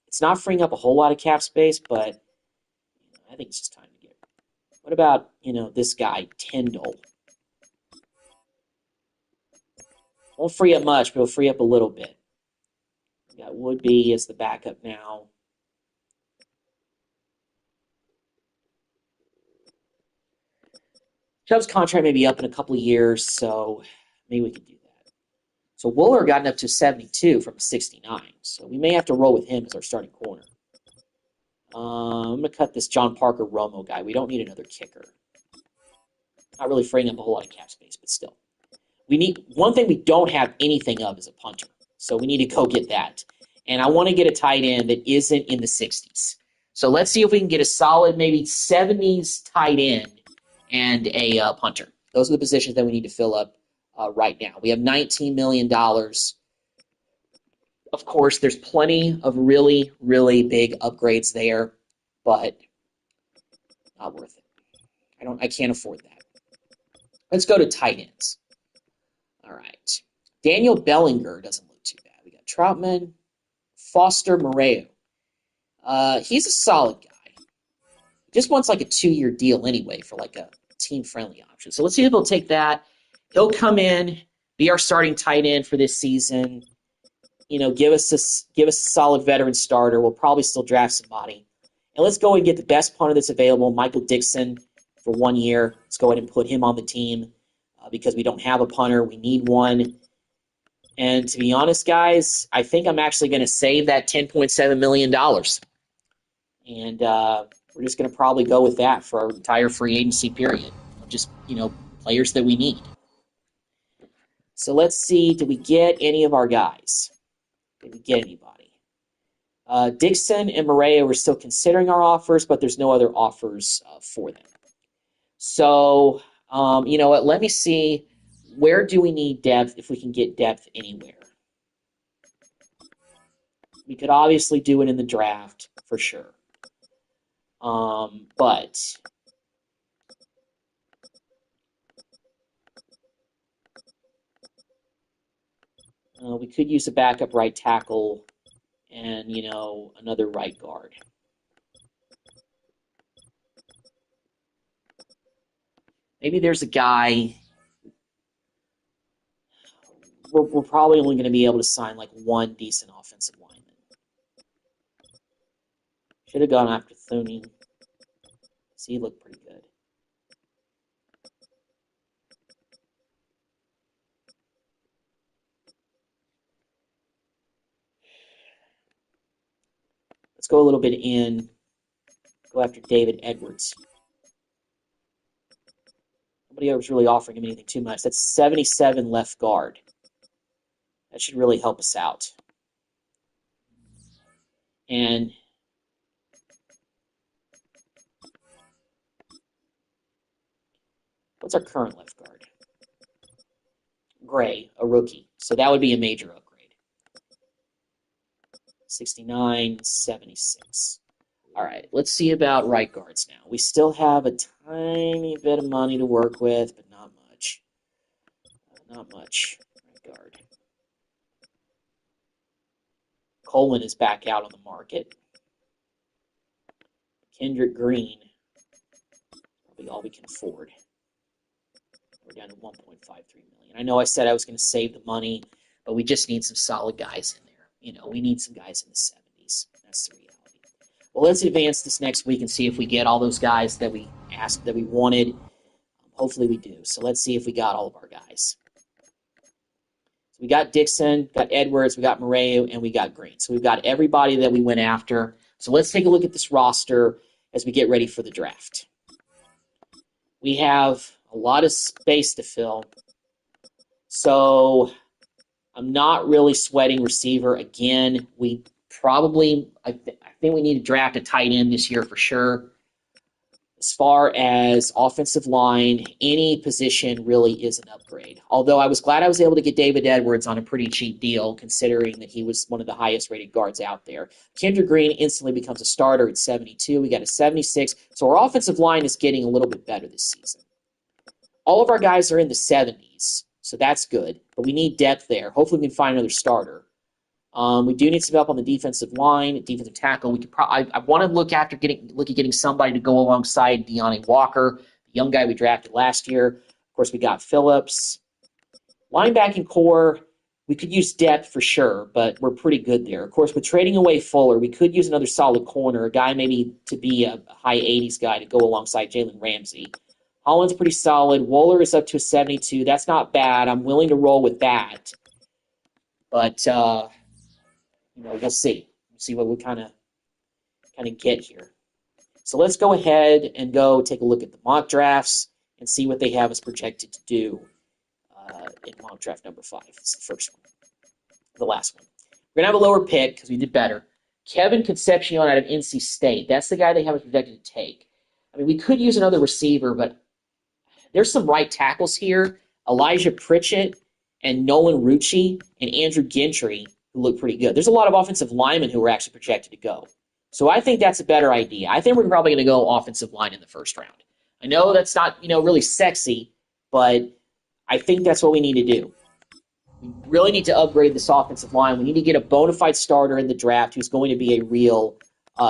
It's not freeing up a whole lot of cap space, but I think it's just time to get rid of him. What about, this guy, Tyndall? Won't free up much, but it'll free up a little bit. We got Woodby as the backup now. Chubb's contract may be up in a couple of years, so maybe we can do that. So Wooler gotten up to 72 from 69, so we may have to roll with him as our starting corner. I'm going to cut this John Parker Romo guy. We don't need another kicker. Not really freeing up a whole lot of cap space, but still. We need one thing we don't have anything of is a punter. So we need to go get that. And I want to get a tight end that isn't in the 60s. So let's see if we can get a solid maybe 70s tight end and a punter. Those are the positions that we need to fill up right now. We have $19 million. Of course, there's plenty of really, really big upgrades there, but not worth it. I can't afford that. Let's go to tight ends. All right. Daniel Bellinger doesn't look too bad. We got Troutman, Foster Moreau. He's a solid guy. Just wants like a 2-year deal anyway for like a team-friendly option. So let's see if he'll take that. He'll come in, be our starting tight end for this season. Give us a solid veteran starter. We'll probably still draft somebody. And let's go and get the best punter that's available, Michael Dixon, for 1 year. Let's go ahead and put him on the team because we don't have a punter. We need one. And to be honest, guys, I think I'm actually going to save that $10.7 million. And we're just going to probably go with that for our entire free agency period. Just, players that we need. So let's see, did we get any of our guys? Did we get anybody? Dixon and Moreau are still considering our offers, but there's no other offers for them. So, you know what? Let me see. Where do we need depth if we can get depth anywhere? We could obviously do it in the draft for sure. But we could use a backup right tackle and, another right guard. Maybe there's a guy. We're probably only going to be able to sign like one decent offensive lineman. Should have gone after Thuning. See, he looked pretty good. Let's go a little bit in. Go after David Edwards. Nobody was really offering him anything too much. That's 77 left guard. That should really help us out. And what's our current left guard? Gray, a rookie. So that would be a major upgrade. 69, 76. All right, let's see about right guards now. We still have a tiny bit of money to work with, but not much. Not much. Right guard. Coleman is back out on the market. Kendrick Green, probably all we can afford. We're down to $1.53 million. I know I said I was going to save the money, but we just need some solid guys in there. We need some guys in the 70s. That's the reality. Well, let's advance this next week and see if we get all those guys that we asked that we wanted. Hopefully we do. So let's see if we got all of our guys. So we got Dixon, got Edwards, we got Moreau, and we got Green. So we've got everybody that we went after. So let's take a look at this roster as we get ready for the draft. We have a lot of space to fill. So I'm not really sweating receiver. Again, we probably, I think we need to draft a tight end this year for sure. As far as offensive line, any position really is an upgrade. Although I was glad I was able to get David Edwards on a pretty cheap deal, considering that he was one of the highest rated guards out there. Kendrick Green instantly becomes a starter at 72. We got a 76. So our offensive line is getting a little bit better this season. All of our guys are in the 70s, so that's good. But we need depth there. Hopefully we can find another starter. We do need some help on the defensive line, defensive tackle. We could I want to look at getting somebody to go alongside Deontay Walker, the young guy we drafted last year. Of course, we got Phillips. Linebacking core, we could use depth for sure, but we're pretty good there. Of course, with trading away Fuller, we could use another solid corner, a guy maybe to be a high 80s guy to go alongside Jalen Ramsey. Holland's pretty solid. Wooler is up to a 72. That's not bad. I'm willing to roll with that. But we'll see. We'll see what kind of kind of get here. So let's go ahead and go take a look at the mock drafts and see what they have us projected to do in mock draft number 5. It's the first one, the last one. We're going to have a lower pick because we did better. Kevin Concepcion out of NC State. That's the guy they have us projected to take. I mean, we could use another receiver, but there's some right tackles here. Elijah Pritchett and Nolan Rucci and Andrew Gentry who look pretty good. There's a lot of offensive linemen who are actually projected to go. So I think that's a better idea. I think we're probably going to go offensive line in the first round. I know that's not, really sexy, but I think that's what we need to do. We really need to upgrade this offensive line. We need to get a bona fide starter in the draft who's going to be a real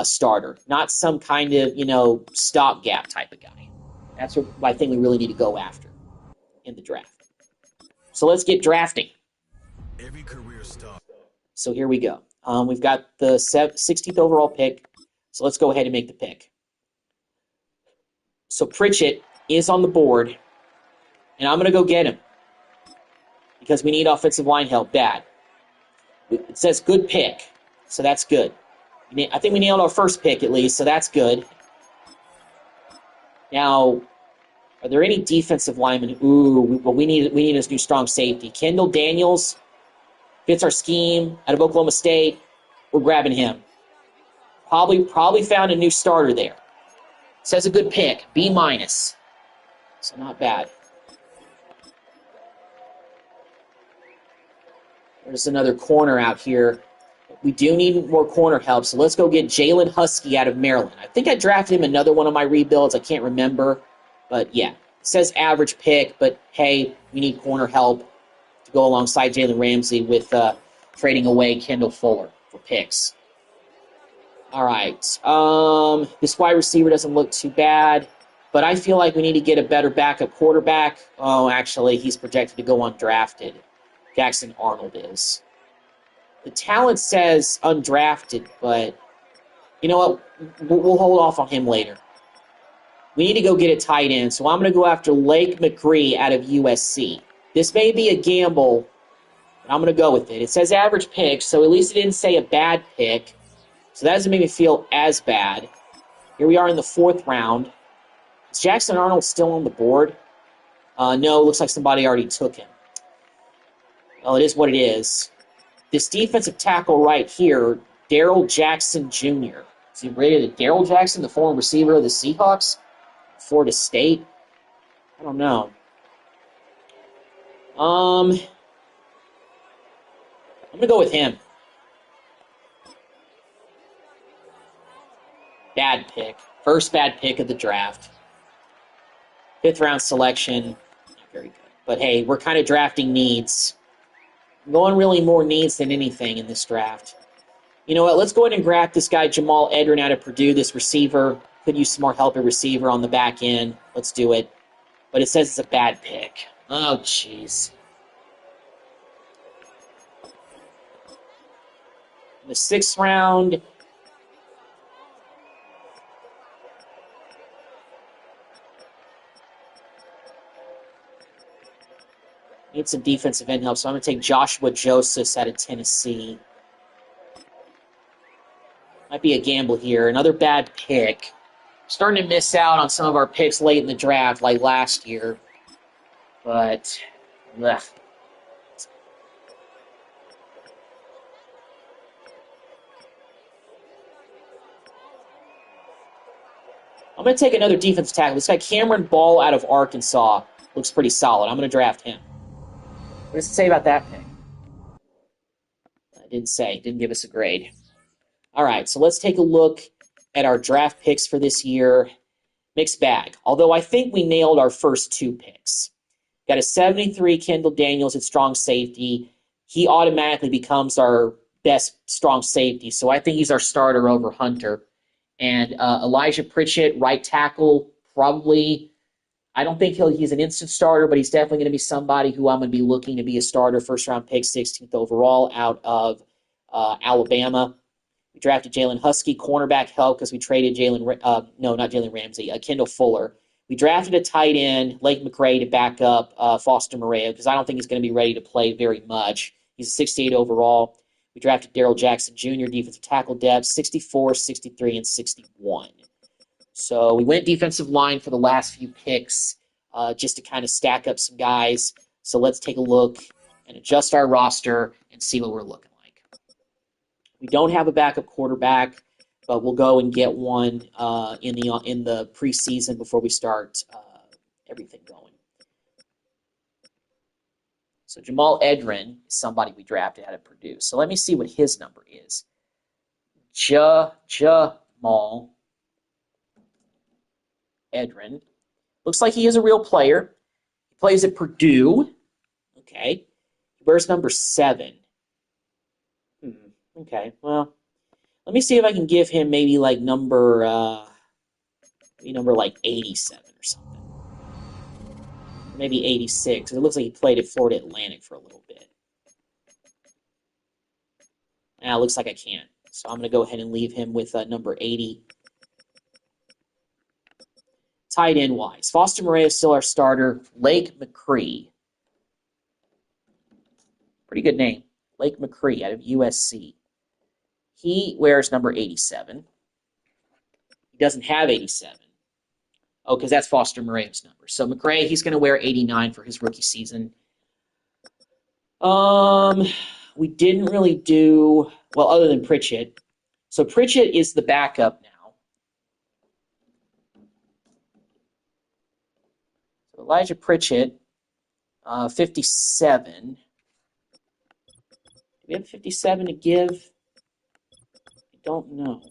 starter, not some kind of, stopgap type of guy. That's what I think we really need to go after in the draft. So let's get drafting.
Every career start.
So here we go. We've got the 16th overall pick, so let's go ahead and make the pick. So Pritchett is on the board, and I'm going to go get him because we need offensive line help bad. It says good pick, so that's good. I think we nailed our first pick at least, so that's good. Now, are there any defensive linemen? Well, we need a new strong safety. Kendall Daniels fits our scheme out of Oklahoma State. We're grabbing him. Probably found a new starter there. Says a good pick, B-. So not bad. There's another corner out here. We do need more corner help, so let's go get Jalen Husky out of Maryland. I think I drafted him another one of my rebuilds. I can't remember. But, yeah, it says average pick, but, hey, we need corner help to go alongside Jalen Ramsey with trading away Kendall Fuller for picks. All right. This wide receiver doesn't look too bad, but I feel like we need to get a better backup quarterback. Oh, actually, he's projected to go undrafted. Jackson Arnold is. The talent says undrafted, but you know what? We'll hold off on him later. We need to go get a tight end, so I'm going to go after Lake McRee out of USC. This may be a gamble, but I'm going to go with it. It says average pick, so at least it didn't say a bad pick. So that doesn't make me feel as bad. Here we are in the 4th round. Is Jackson Arnold still on the board? No, it looks like somebody already took him. Well, it is what it is. This defensive tackle right here, Darrell Jackson Jr. Is he rated Darrell Jackson, the former receiver of the Seahawks? Florida State? I don't know. I'm going to go with him. Bad pick. First bad pick of the draft. 5th round selection. Not very good. But hey, we're kind of drafting needs. I'm going really more needs than anything in this draft. You know what? Let's go ahead and grab this guy, Jamal Edrin, out of Purdue, this receiver. Could use some more help at receiver on the back end. Let's do it. But it says it's a bad pick. Oh, jeez. In the 6th round, need some defensive end help, so I'm going to take Joshua Josephs out of Tennessee. Might be a gamble here. Another bad pick. Starting to miss out on some of our picks late in the draft, like last year. But, ugh. I'm going to take another defensive tackle. This guy, Cameron Ball out of Arkansas, looks pretty solid. I'm going to draft him. What does it say about that pick? It didn't say. Didn't give us a grade. All right, so let's take a look at our draft picks for this year. Mixed bag. Although I think we nailed our first 2 picks. Got a 73 Kendall Daniels at strong safety. He automatically becomes our best strong safety, so I think he's our starter over Hunter. And Elijah Pritchett, right tackle, probably. I don't think he's an instant starter, but he's definitely going to be somebody who I'm going to be looking to be a starter. 1st round pick, 16th overall out of Alabama. We drafted Jalen Husky, cornerback help, because we traded Kendall Fuller. We drafted a tight end, Lake McRae, to back up Foster Moreau, because I don't think he's going to be ready to play very much. He's a 68 overall. We drafted Darrell Jackson Jr., defensive tackle depth, 64, 63, and 61. So we went defensive line for the last few picks just to kind of stack up some guys. So let's take a look and adjust our roster and see what we're looking like. We don't have a backup quarterback, but we'll go and get one in the preseason before we start everything going. So Jamal Edrin is somebody we drafted out of Purdue. So let me see what his number is. Jamal Edrin. Looks like he is a real player. He plays at Purdue. Okay. He wears number 7. Okay, well, let me see if I can give him maybe like number like 87 or something. Maybe 86. It looks like he played at Florida Atlantic for a little bit. It looks like I can't. So I'm going to go ahead and leave him with number 80. Tight end wise, Foster Moreau is still our starter. Lake McCree. Pretty good name. Lake McCree out of USC. He wears number 87. He doesn't have 87. Oh, because that's Foster Moreau's number. So McCray, he's going to wear 89 for his rookie season. We didn't really do, well, other than Pritchett. So Pritchett is the backup now. So Elijah Pritchett, 57. Do we have 57 to give? I don't know.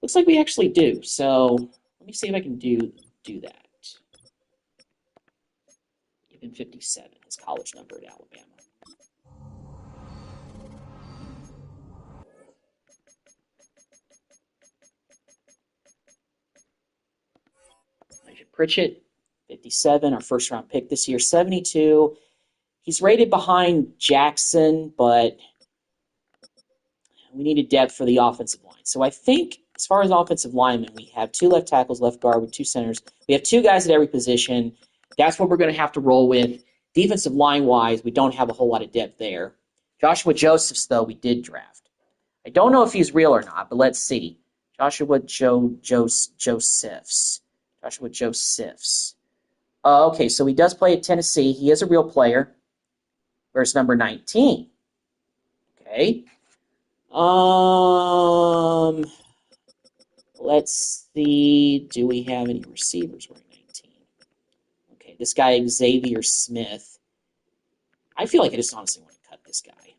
Looks like we actually do. So let me see if I can do that. Give him 57, his college number at Alabama. Elijah Pritchett, 57, our first round pick this year, 72. He's rated behind Jackson, but we needed depth for the offensive line. So I think as far as offensive linemen, we have 2 left tackles, left guard with 2 centers. We have 2 guys at every position. That's what we're going to have to roll with. Defensive line-wise, we don't have a whole lot of depth there. Joshua Josephs, though, we did draft. I don't know if he's real or not, but let's see. Joshua Josephs. Joshua Josephs. Okay, so he does play at Tennessee. He is a real player. Verse number 19. Okay. Let's see. Do we have any receivers wearing 19? Okay, this guy Xavier Smith. I feel like I just honestly want to cut this guy.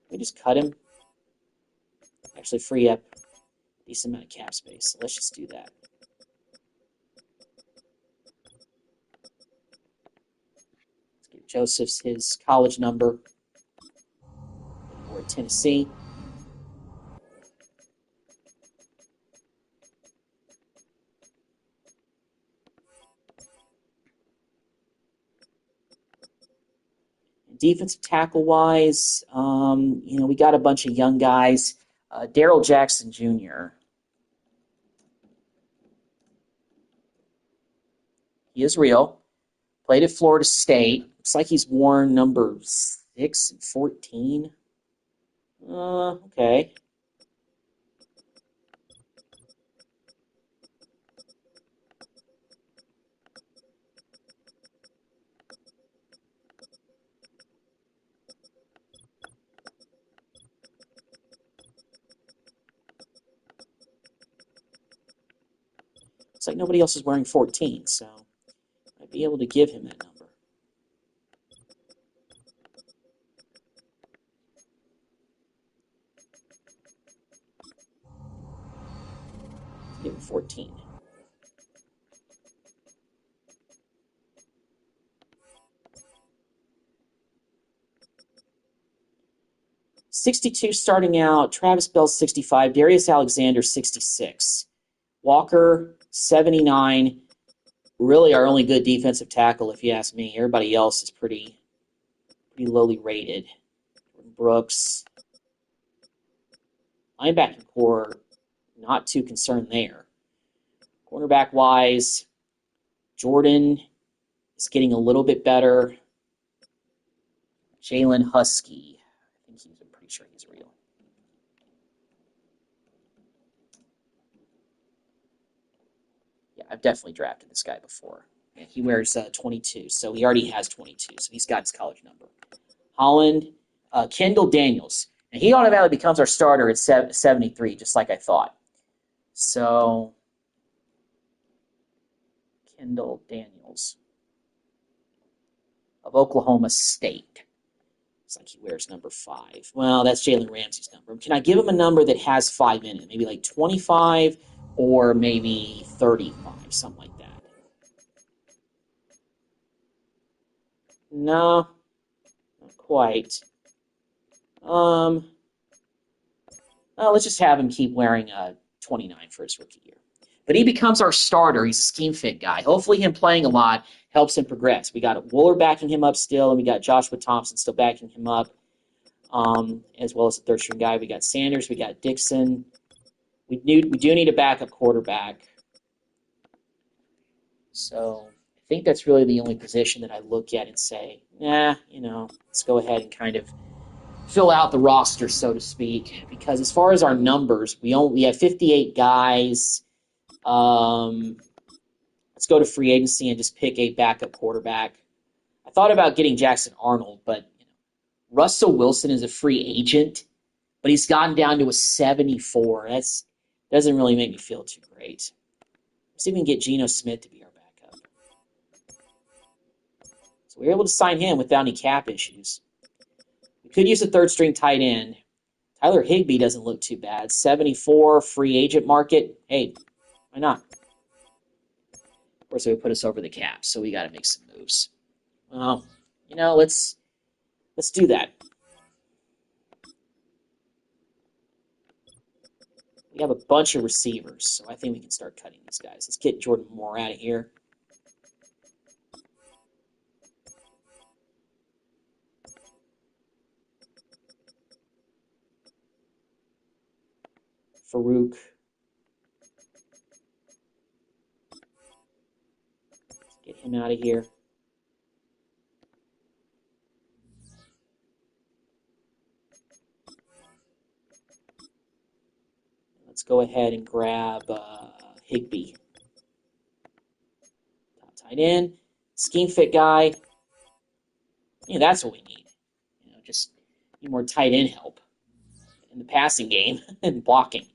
We just cut him. Actually free up a decent amount of cap space. So let's just do that. Let's give Joseph's his college number. We're at Tennessee. Defensive tackle-wise, we got a bunch of young guys. Darrell Jackson Jr. He is real. Played at Florida State. Looks like he's worn number 6 and 14. Okay. Looks like nobody else is wearing 14, so I'd be able to give him that number. Give him 14. $62 starting out. Travis Bell 65. Darius Alexander 66. Walker 79. Really our only good defensive tackle, if you ask me. Everybody else is pretty lowly rated. Brooks. Linebacking core, not too concerned there. Cornerback-wise, Jordan is getting a little bit better. Jalen Husky, I'm pretty sure he's real. Yeah, I've definitely drafted this guy before. Yeah, he wears 22, so he already has 22, so he's got his college number. Holland, Kendall Daniels. And he automatically becomes our starter at 73, just like I thought. So, Kendall Daniels of Oklahoma State. It's like he wears number 5. Well, that's Jalen Ramsey's number. Can I give him a number that has 5 in it? Maybe like 25 or maybe 35, something like that. No, not quite. Let's just have him keep wearing 29 for his rookie year. But he becomes our starter. He's a scheme fit guy. Hopefully him playing a lot helps him progress. We got Wooler backing him up still, and we got Joshua Thompson still backing him up, as well as the third-string guy. We got Sanders. We got Dixon. We do need a backup quarterback. So I think that's really the only position that I look at and say, let's go ahead and kind of fill out the roster, so to speak. Because as far as our numbers, we have 58 guys. Let's go to free agency and just pick a backup quarterback. I thought about getting Jackson Arnold, but Russell Wilson is a free agent, but he's gotten down to a 74. That doesn't really make me feel too great. Let's see if we can get Geno Smith to be our backup. So we were able to sign him without any cap issues. We could use a third-string tight end. Tyler Higbee doesn't look too bad. 74 free agent market. Hey, why not? Of course, it would put us over the cap, so we got to make some moves. Well, let's do that. We have a bunch of receivers, so I think we can start cutting these guys. Let's get Jordan Moore out of here. Farouk. Let's get him out of here. Let's go ahead and grab Higbee. Top tight end. Scheme fit guy. That's what we need. Just need more tight end help in the passing game and blocking.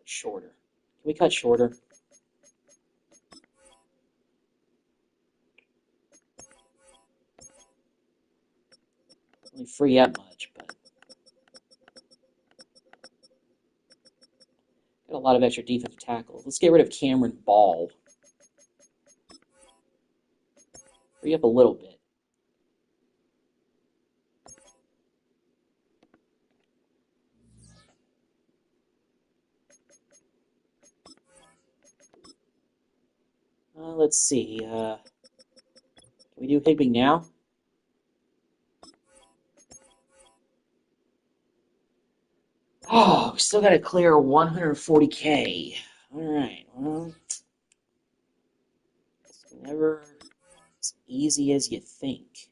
Shorter. Can we cut shorter? Only free up much, but got a lot of extra defensive tackles. Let's get rid of Cameron Ball. Free up a little bit. Let's see. Can we do Higbee now? Oh, we still got to clear 140K. All right. Well, it's never as easy as you think.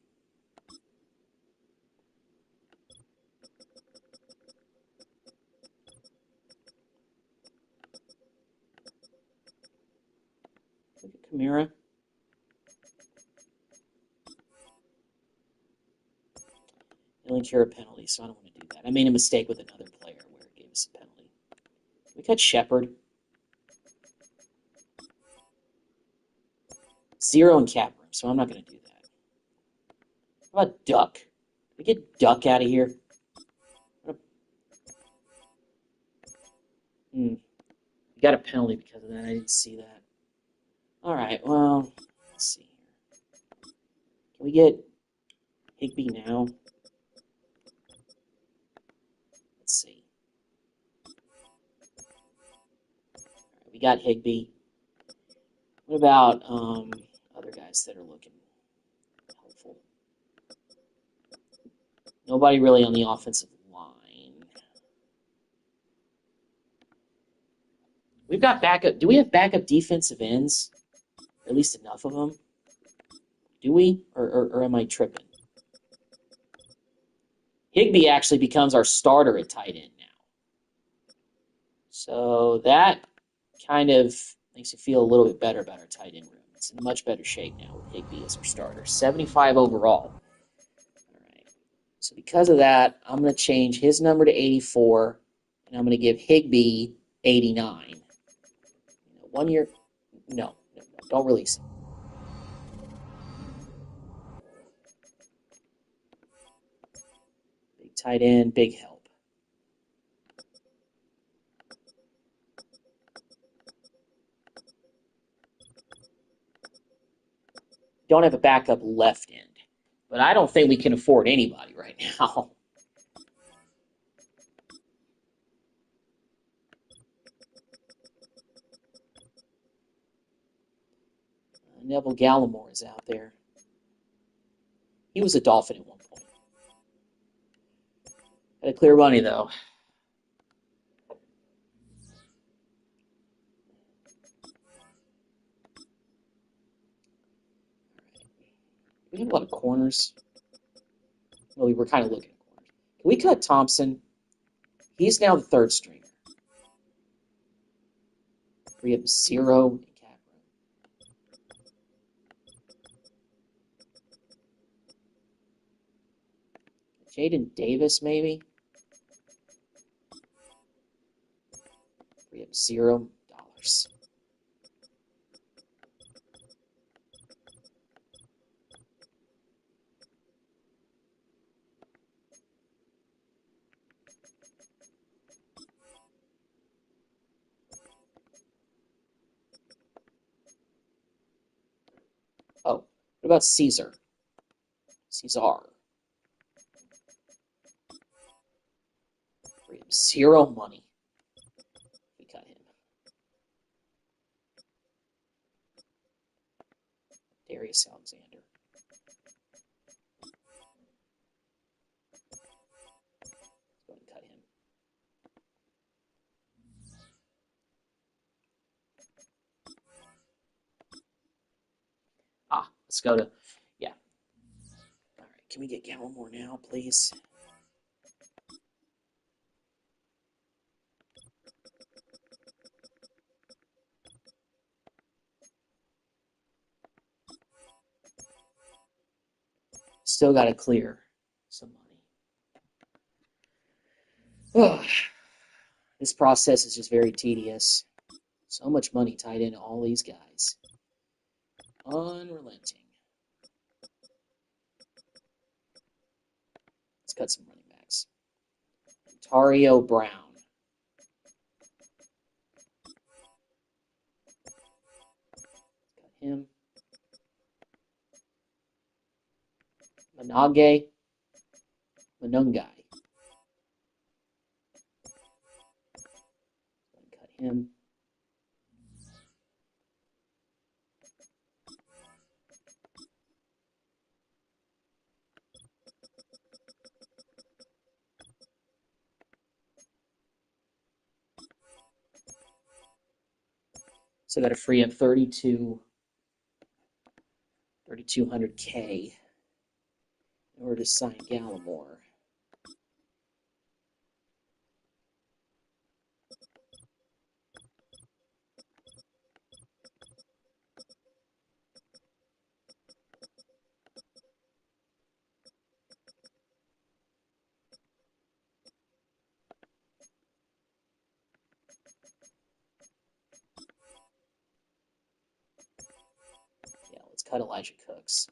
Look at Kamara. It only cure a penalty, so I don't want to do that. I made a mistake with another player where it gave us a penalty. We cut Shepard. 0 in cap room, so I'm not going to do that. How about Duck? Can we get Duck out of here? We got a penalty because of that. I didn't see that. All right, well, let's see here. Can we get Higbee now? Let's see. All right, we got Higbee. What about other guys that are looking helpful? Nobody really on the offensive line. We've got backup. Do we have backup defensive ends? Or at least enough of them? Do we? Or am I tripping? Higbee actually becomes our starter at tight end now. So that kind of makes you feel a little bit better about our tight end room. It's in much better shape now with Higbee as our starter. 75 overall. All right. So because of that, I'm going to change his number to 84, and I'm going to give Higbee 89. 1 year, no, don't release him. Big tight end, big help. Don't have a backup left end, but I don't think we can afford anybody right now. Neville Gallimore is out there. He was a Dolphin at one point. Had a clear money, though. We have a lot of corners. Well, we were kind of looking at corners. Can we cut Thompson? He's now the third stringer. We have 0 in cap room. Jaden Davis, maybe? We have $0. Oh, what about Caesar? Caesar. We have 0 money. We cut him. Darius Alexander. Let's go ahead and cut him. Let's go to, yeah. All right, can we get Gallimore now, please? Still got to clear some money. This process is just very tedious. So much money tied into all these guys. Unrelenting. Let's cut some running backs. Ontario Brown. Cut him. Manage. Manungai. Cut him. So I got to free up 3,200K in order to sign Gallimore. Yeah, let's cut Elijah Cooks.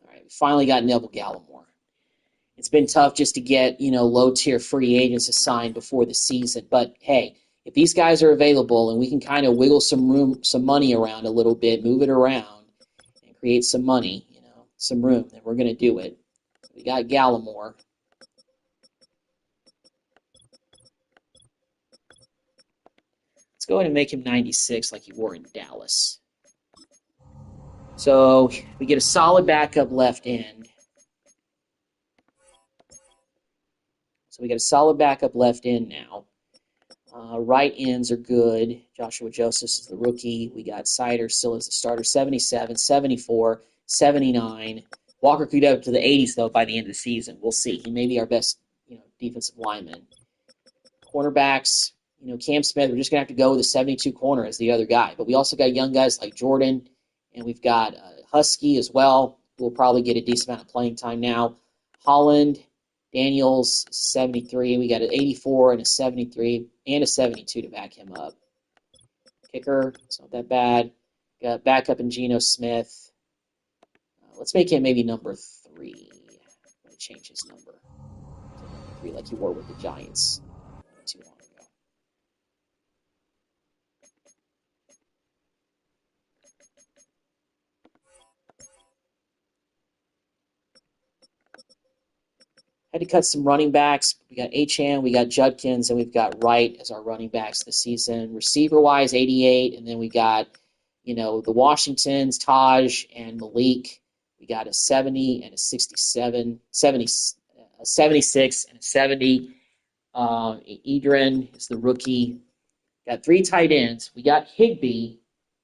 All right, we finally got Neville Gallimore. It's been tough just to get, low-tier free agents assigned before the season. But, hey, if these guys are available and we can kind of wiggle some money around a little bit, move it around, and create some money, some room, then we're going to do it. We got Gallimore. Let's go ahead and make him 96 like he wore in Dallas. So we get a solid backup left end. So we got a solid backup left end now. Right ends are good. Joshua Josephs is the rookie. We got Sider still as the starter, 77, 74, 79. Walker could get up to the 80s, though, by the end of the season. We'll see. He may be our best defensive lineman. Cornerbacks, Cam Smith, we're just going to have to go with a 72 corner as the other guy. But we also got young guys like Jordan, and we've got Husky as well, who will probably get a decent amount of playing time now. Holland, Daniels, 73. We got an 84 and a 73 and a 72 to back him up. Kicker, it's not that bad. Got backup in Geno Smith. Let's make him maybe number 3. I'm going to change his number to number 3 like he wore with the Giants not too long ago. Had to cut some running backs. We got Achane, we got Judkins, and we've got Wright as our running backs this season. Receiver-wise, 88, and then we got, the Washingtons, Taj and Malik. We got a 70 and a 67, 70, a 76 and a 70. Edrin is the rookie. Got 3 tight ends. We got Higbee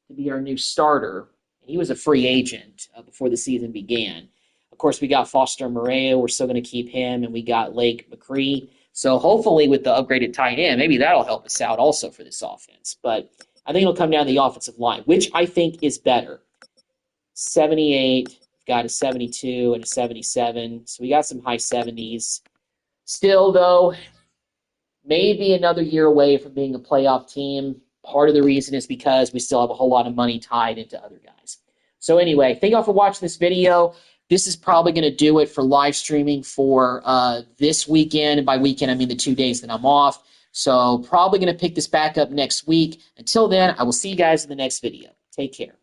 to be our new starter. He was a free agent before the season began. Of course, we got Foster Moreau. We're still going to keep him, and we got Lake McCree. So hopefully with the upgraded tight end, maybe that'll help us out also for this offense. But I think it'll come down to the offensive line, which I think is better. 78, got a 72 and a 77. So we got some high 70s. Still, though, maybe another year away from being a playoff team. Part of the reason is because we still have a whole lot of money tied into other guys. So anyway, thank you all for watching this video. This is probably going to do it for live streaming for this weekend. And by weekend, I mean the 2 days that I'm off. So probably going to pick this back up next week. Until then, I will see you guys in the next video. Take care.